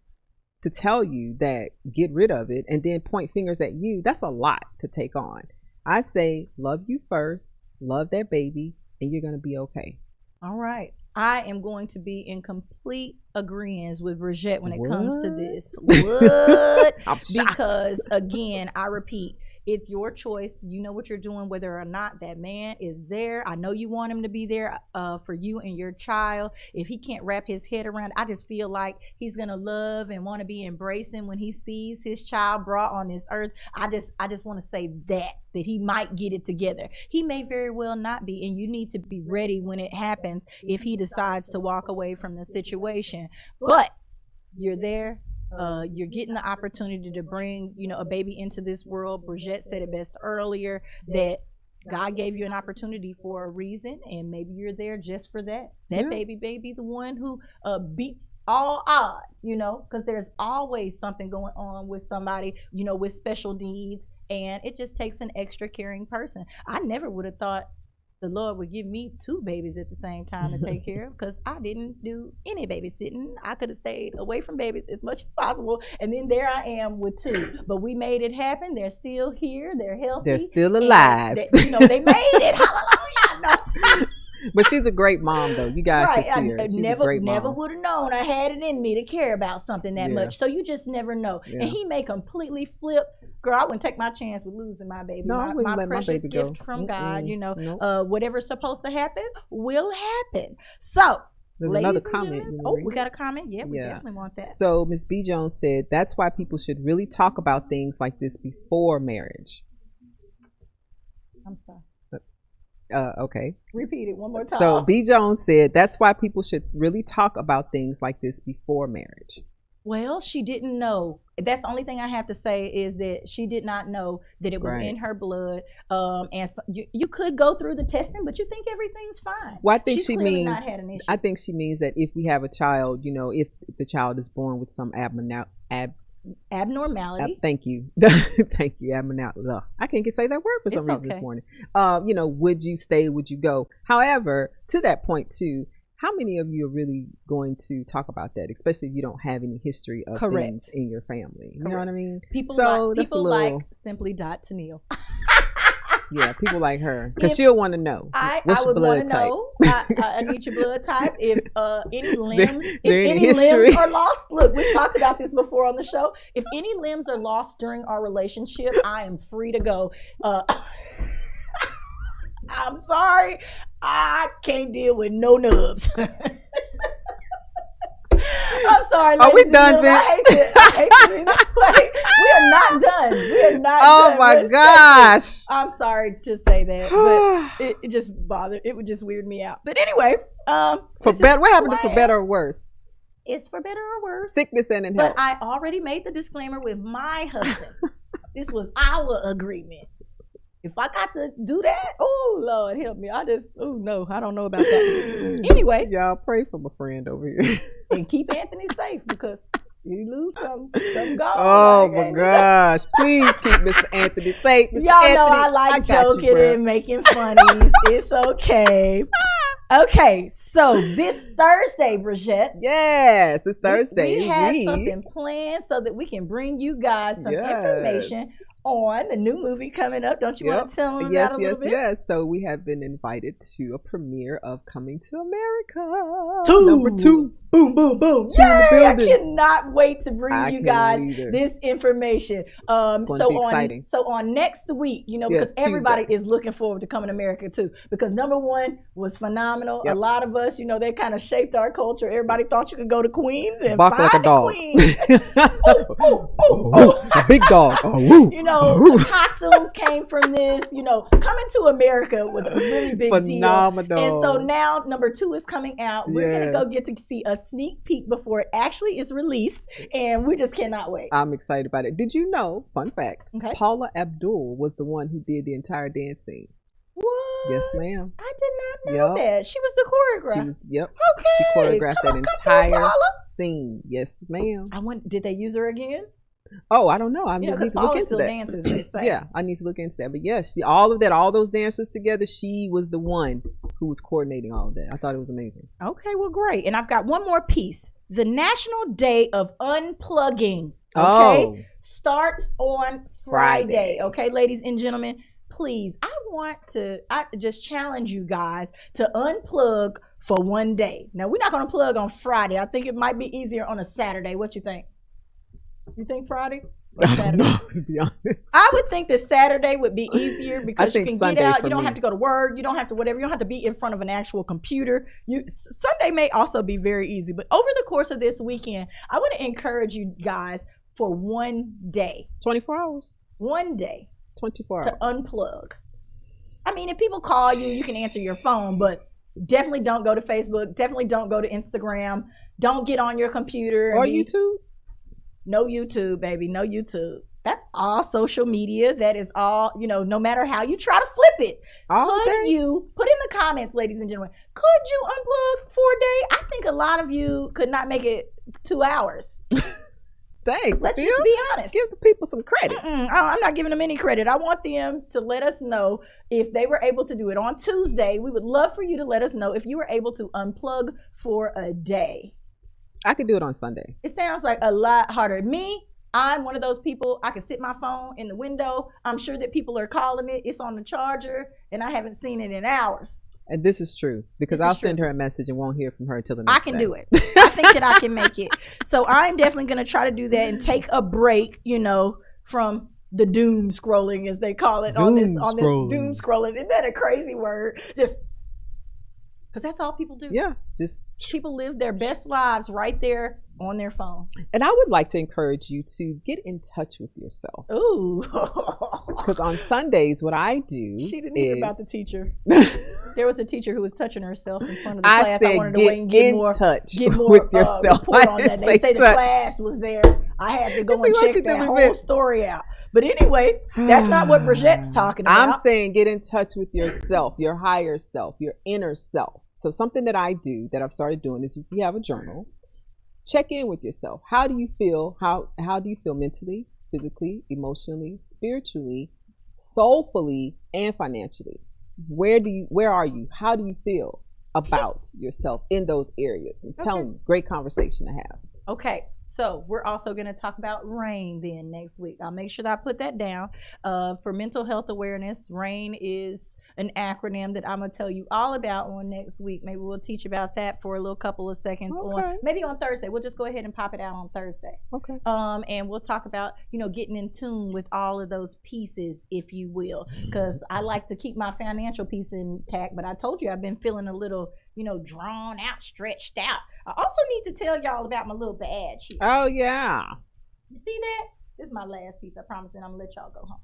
to tell you that get rid of it and then point fingers at you, that's a lot to take on. I say love you first, love that baby, and you're going to be okay. All right. I am going to be in complete agreement with Bridgette when it comes to this. What? I'm shocked. Because, again, I repeat, it's your choice. You know what you're doing, whether or not that man is there. I know you want him to be there for you and your child. If he can't wrap his head around, I just feel like he's going to love and want to be embracing when he sees his child brought on this earth. I just want to say that he might get it together. He may very well not be, and you need to be ready when it happens if he decides to walk away from the situation. But you're there You're getting the opportunity to bring, a baby into this world. Bridget said it best earlier that God gave you an opportunity for a reason, and maybe you're there just for that. That baby may be the one who beats all odds, because there's always something going on with somebody, with special needs, and it just takes an extra caring person. I never would have thought the Lord would give me 2 babies at the same time to take care of, because I didn't do any babysitting. I could have stayed away from babies as much as possible, and then there I am with 2. But we made it happen. They're still here. They're healthy. They're still alive. They made it. Hallelujah. But she's a great mom, though. You guys should see her. She's never a great mom. would have known I had it in me to care about something that much. So you just never know. Yeah. And he may completely flip. Girl, I wouldn't take my chance with losing my baby. No, I wouldn't my let precious my baby gift go. from God. Whatever's supposed to happen will happen. So there's another comment. We got a comment? Yeah, we definitely want that. So Ms. B. Jones said, that's why people should really talk about things like this before marriage. I'm sorry. Okay. Repeat it one more time. So B. Jones said, that's why people should really talk about things like this before marriage. Well, she didn't know. That's the only thing I have to say is that she did not know that it was in her blood. And so you could go through the testing, but you think everything's fine. Well, I think She's she clearly means. not had an issue. I think she means that if we have a child, if the child is born with some abnormality. Thank you. Thank you. Abnormality. I can't say that word for some reason this morning. Would you stay? Would you go? However, to that point too, how many of you are really going to talk about that, especially if you don't have any history of things in your family? You know what I mean? People like Simply Tennille. Yeah, people like her because she'll want to know. What's your blood type? I need your blood type. If any limbs are lost, look, we've talked about this before on the show. If any limbs are lost during our relationship, I am free to go. I'm sorry, I can't deal with no nubs. I'm sorry. Are we done, Vince? I hate to be this way. We are not done. We are not done. Oh my gosh. I'm sorry to say that, but it just bothered. It would just weird me out. But anyway, what happened to for better or worse? It's for better or worse. Sickness and in health. But I already made the disclaimer with my husband. This was our agreement. If I got to do that, oh Lord help me. I don't know about that. Anyway, y'all pray for my friend over here and keep Anthony safe because you lose something gone. Oh my gosh! Please keep Mr. Anthony safe. Mr. Y'all Anthony, know I like joking and making funnies. It's okay. Okay, so this Thursday, Bridget. Yes, it's Thursday. We had something planned so that we can bring you guys some information on the new movie coming up. Don't you want to tell them about a little bit? Yes. So we have been invited to a premiere of Coming to America. Number 2. Boom, boom, boom. Yay! I building. cannot wait to bring you guys this information. So on next week, because everybody is looking forward to Coming to America too. Because number 1 was phenomenal. Yep. A lot of us, they kind of shaped our culture. Everybody thought you could go to Queens and bark find like a dog. Queen. A big dog. The costumes came from this. Coming to America was a really big Phenomenal. deal. And so now number 2 is coming out. We're gonna go get to see a sneak peek before it actually is released, and we just cannot wait. I'm excited about it. Did you know, fun fact, Paula Abdul was the one who did the entire dance scene. What? Yes, ma'am. I did not know that. She was the choreographer. Okay. She choreographed that entire scene. Yes, ma'am. Did they use her again? Oh, I don't know. I need to look into that. Dances, they say. Yeah, I need to look into that. But yes, all of that, all those dancers together, she was the one who was coordinating all of that. I thought it was amazing. Okay, well, great. And I've got one more piece. The National Day of Unplugging, starts on Friday. Okay, ladies and gentlemen, please, I just challenge you guys to unplug for one day. Now, we're not going to plug on Friday. I think it might be easier on a Saturday. What you think? You think Friday or Saturday? I don't know, to be honest. I would think that Saturday would be easier because you can Sunday get out. You don't have to go to work. You don't have to whatever. You don't have to be in front of an actual computer. Sunday may also be very easy. But over the course of this weekend, I want to encourage you guys for one day. 24 hours. One day. 24 hours. To unplug. I mean, if people call you, you can answer your phone, but definitely don't go to Facebook. Definitely don't go to Instagram. Don't get on your computer. Or YouTube. No YouTube, baby. No YouTube. That's all social media. That is all, no matter how you try to flip it. Could you, put in the comments, ladies and gentlemen, could you unplug for a day? I think a lot of you could not make it 2 hours. Thanks. Let's just be honest. Give the people some credit. I'm not giving them any credit. I want them to let us know if they were able to do it on Tuesday. We would love for you to let us know if you were able to unplug for a day. I could do it on Sunday. It sounds like a lot harder. Me, I'm one of those people. I can sit my phone in the window. I'm sure that people are calling it. It's on the charger, and I haven't seen it in hours. And this is true because I'll send her a message and won't hear from her until the next day. I can do it. I think that I can make it. So I'm definitely going to try to do that and take a break, from the doom scrolling, as they call it, on this doom scrolling. Isn't that a crazy word? Just because that's all people do. Yeah. People live their best lives right there on their phone. And I would like to encourage you to get in touch with yourself. Ooh. Because on Sundays, what I do She didn't hear about the teacher. There was a teacher who was touching herself in front of the class. I wanted to wait and get more with yourself. Report on that. They say the class was there. I had to go and check that whole story out. But anyway, that's not what Bridgette's talking about. I'm saying get in touch with yourself, your higher self, your inner self. So something that I do that I've started doing is if you have a journal, check in with yourself. How do you feel? How do you feel mentally, physically, emotionally, spiritually, soulfully, and financially? Where are you? How do you feel about yourself in those areas? And tell me, great conversation to have. Okay, so we're also going to talk about RAIN then next week. I'll make sure that I put that down. For mental health awareness, RAIN is an acronym that I'm going to tell you all about on next week. Maybe we'll teach about that for a little couple of seconds maybe on Thursday. We'll just go ahead and pop it out on Thursday. Okay. And we'll talk about, getting in tune with all of those pieces, if you will, because I like to keep my financial piece intact, but I told you I've been feeling a little, drawn out, stretched out. I also need to tell y'all about my little badge here. Oh, yeah. You see that? This is my last piece, I promise, and I'm going to let y'all go home.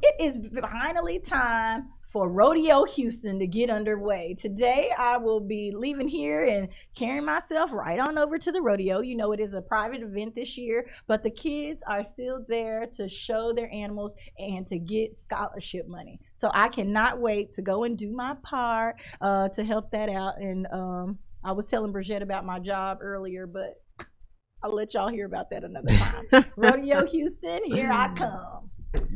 It is finally time for Rodeo Houston to get underway. Today, I will be leaving here and carrying myself right on over to the rodeo. It is a private event this year, but the kids are still there to show their animals and to get scholarship money. So I cannot wait to go and do my part to help that out. And I was telling Bridgette about my job earlier, but I'll let y'all hear about that another time. Rodeo Houston, here I come.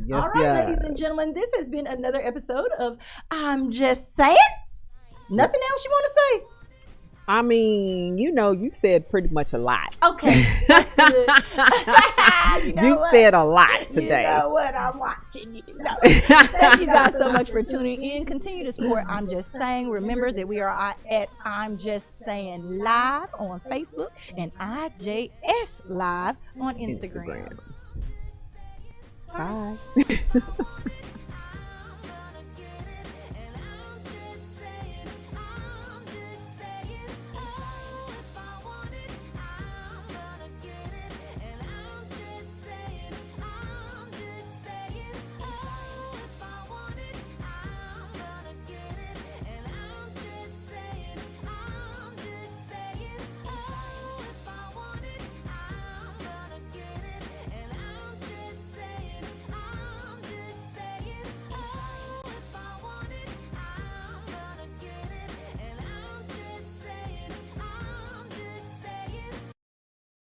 Yes, all right, ladies and gentlemen, this has been another episode of I'm Just Saying. Nothing else you want to say? I mean, you said pretty much a lot. Okay, that's good. You said a lot today. You know what? I'm watching. Thank you guys so much for tuning in. Continue to support I'm Just Saying. Remember that we are at I'm Just Saying Live on Facebook and IJS Live on Instagram. Bye.